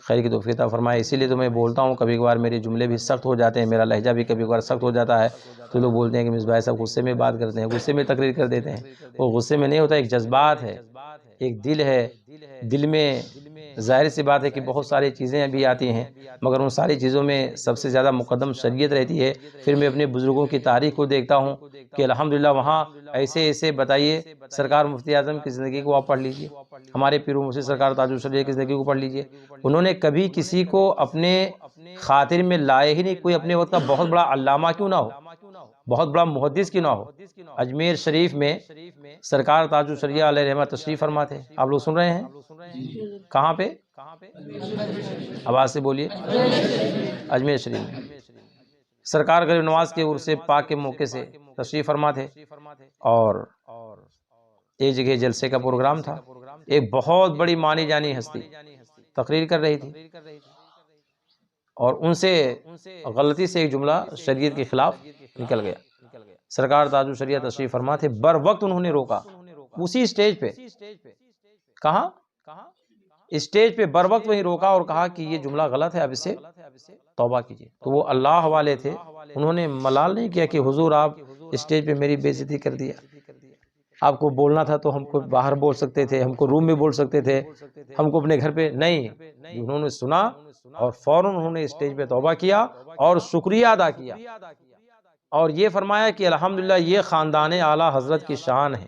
خیر کی توفیق عطا فرمائے۔ اسی لیے تو میں بولتا ہوں، کبھی کبھار میرے جملے بھی سخت ہو جاتے ہیں، میرا لہجہ بھی کبھی کبھار سخت ہو جاتا ہے، تو لوگ بولتے ہیں کہ مصباح صاحب غصے میں بات کرتے ہیں، غصے میں تقریر کر دیتے ہیں۔ وہ غصے میں نہیں ہوتا، ایک جذبات ہے، ایک دل ہے، دل میں ظاہر سی بات ہے کہ بہت ساری چیزیں ابھی آتی ہیں، مگر ان ساری چیزوں میں سب سے زیادہ مقدم شریعت رہتی ہے۔ پھر میں اپنے بزرگوں کی تاریخ کو دیکھتا ہوں کہ الحمدللہ وہاں ایسے بتائیے، سرکار مفتی اعظم کی زندگی کو آپ پڑھ لیجئے، ہمارے پیر و مرشد سرکار تاج الشریعہ کی زندگی کو پڑھ لیجئے، انہوں نے کبھی کسی کو اپنے خاطر میں لائے ہی نہیں، کوئی اپنے وقت کا بہت بڑا علامہ کیوں نہ ہو، بہت بڑا محدث کیوں نہ ہو۔ اجمیر شریف میں سرکار تاج الشریعہ علیہ رحمہ تشریف فرما تھے، آپ لوگ سن رہے ہیں؟ کہاں پہ؟ آواز سے بولیے۔ اجمیر شریف میں سرکار غریب نواز کے عرص پاک کے موقع سے تشریف فرما تھے، اور ایک جگہ جلسے کا پروگرام تھا، ایک بہت بڑی مانی جانی ہستی تقریر کر رہی تھی، اور ان سے غلطی سے ایک جملہ شریعت کے خلاف نکل گیا۔ سرکار تاج الشریعہ تشریف فرما تھے، بر وقت انہوں نے روکا اسی اسٹیج پہ، کہاں؟ اسٹیج پہ بر وقت وہیں روکا اور کہا کہ یہ جملہ غلط ہے، اب اس سے توبہ کیجیے۔ تو وہ اللہ والے تھے، انہوں نے ملال نہیں کیا کہ حضور آپ اسٹیج پہ میری بے عزتی کر دیا، آپ کو بولنا تھا تو ہم کو باہر بول سکتے تھے، ہم کو روم میں بول سکتے تھے، ہم کو اپنے گھر پہ نہیں۔ انہوں نے سنا اور فوراً انہوں نے اسٹیج پہ توبہ کیا اور شکریہ ادا کیا، اور یہ فرمایا کہ الحمدللہ یہ خاندان اعلیٰ حضرت کی شان ہے،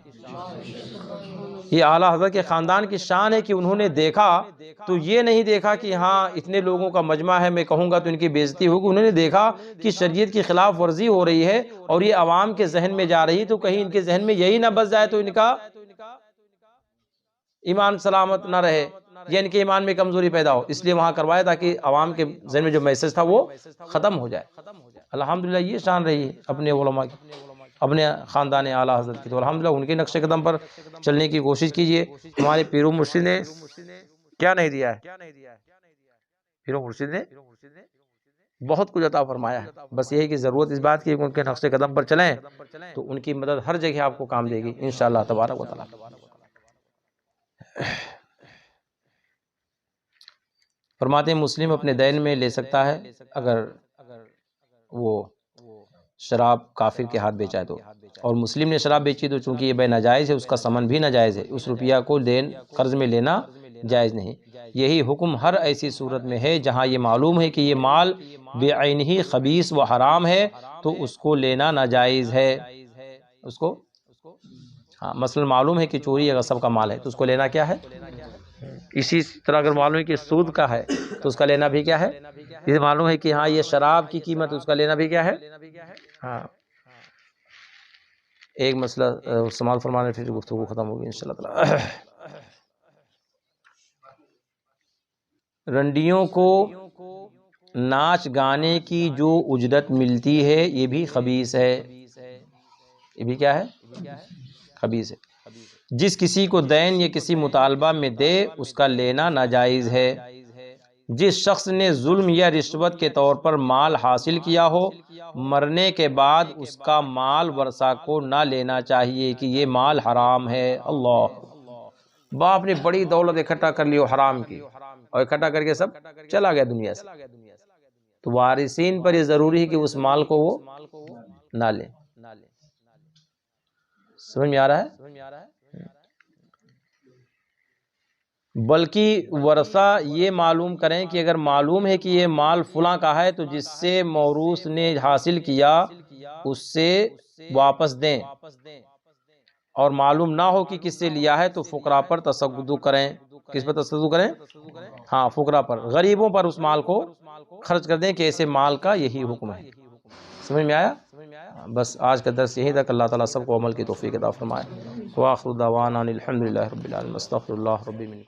یہ اعلیٰ حضرت کے خاندان کی شان ہے کہ انہوں نے دیکھا تو یہ نہیں دیکھا کہ ہاں اتنے لوگوں کا مجمع ہے، میں کہوں گا تو ان کی بے عزتی ہوگی، انہوں نے دیکھا کہ شریعت کی خلاف ورزی ہو رہی ہے اور یہ عوام کے ذہن میں جا رہی ہے، تو کہیں ان کے ذہن میں یہی نہ بس جائے تو ان کا ایمان سلامت نہ رہے یا ان کے ایمان میں کمزوری پیدا ہو، اس لیے وہاں کروایا تاکہ عوام کے ذہن میں جو میسج تھا وہ ختم ہو جائے۔ الحمدللہ یہ شان رہی ہے اپنے علماء کی، اپنے خاندان اعلیٰ حضرت کی، تو الحمدللہ ان کے نقش قدم پر چلنے کی کوشش کیجئے۔ ہمارے پیر و مرشد نے کیا نہیں دیا ہے؟ پیر و مرشد نے بہت کچھ عطا فرمایا ہے، بس یہ ہے کہ ضرورت اس بات کی کہ ان کے نقش قدم پر چلیں تو ان کی مدد ہر جگہ آپ کو کام دے گی انشاءاللہ تبارک و تعالی۔ فرماتے ہیں مسلم اپنے دین میں لے سکتا ہے اگر وہ شراب کافر کے ہاتھ بیچا ہے تو، اور مسلم نے شراب بیچی تو چونکہ یہ بے ناجائز ہے، اس کا ثمن بھی ناجائز ہے، اس روپیہ کو قرض میں لینا جائز نہیں۔ یہی حکم ہر ایسی صورت میں ہے جہاں یہ معلوم ہے کہ یہ مال بعینہ خبیث و حرام ہے تو اس کو لینا ناجائز ہے۔ اس کو مثلا معلوم ہے کہ چوری یا غصب کا مال ہے تو اس کو لینا کیا ہے؟ اسی طرح اگر معلوم ہے کہ سود کا ہے تو اس کا لینا بھی کیا ہے؟ یہ معلوم ہے کہ ہاں یہ شراب کی قیمت، اس کا لینا بھی کیا ہے؟ ہاں۔ ایک مسئلہ سمال فرمانے پھر گفتگو ختم ہوگی انشاءاللہ تعالی۔ رنڈیوں کو ناچ گانے کی جو اجرت ملتی ہے یہ بھی خبیث ہے، یہ بھی کیا ہے؟ خبیث ہے۔ جس کسی کو دین یا کسی مطالبہ میں دے اس کا لینا ناجائز ہے۔ جس شخص نے ظلم یا رشوت کے طور پر مال حاصل کیا ہو، مرنے کے بعد اس کا مال ورثہ کو نہ لینا چاہیے کہ یہ مال حرام ہے۔ اللہ، باپ نے بڑی دولت اکٹھا کر لی ہو حرام کی، اور اکٹھا کر کے سب چلا گیا دنیا سے، تو وارثین پر یہ ضروری ہے کہ اس مال کو وہ نہ لیں۔ سمجھ میں آ رہا ہے؟ بلکہ ورثہ یہ معلوم کریں کہ اگر معلوم ہے کہ یہ مال فلاں کا ہے تو جس سے موروث نے حاصل کیا اس سے واپس دیں، اور معلوم نہ ہو کہ کس سے لیا ہے تو فقراء پر تصدق کریں۔ کس پر تصدق کریں؟ ہاں، فقراء پر، غریبوں پر اس مال کو خرچ کر دیں کہ ایسے مال کا یہی حکم ہے۔ سمجھ میں آیا؟ بس آج کا درس یہی تک۔ اللہ تعالیٰ سب کو عمل کی توفیق عطا فرمائے۔ وآخر دعوانا الحمدللہ رب العالمین، استغفر اللہ ربی من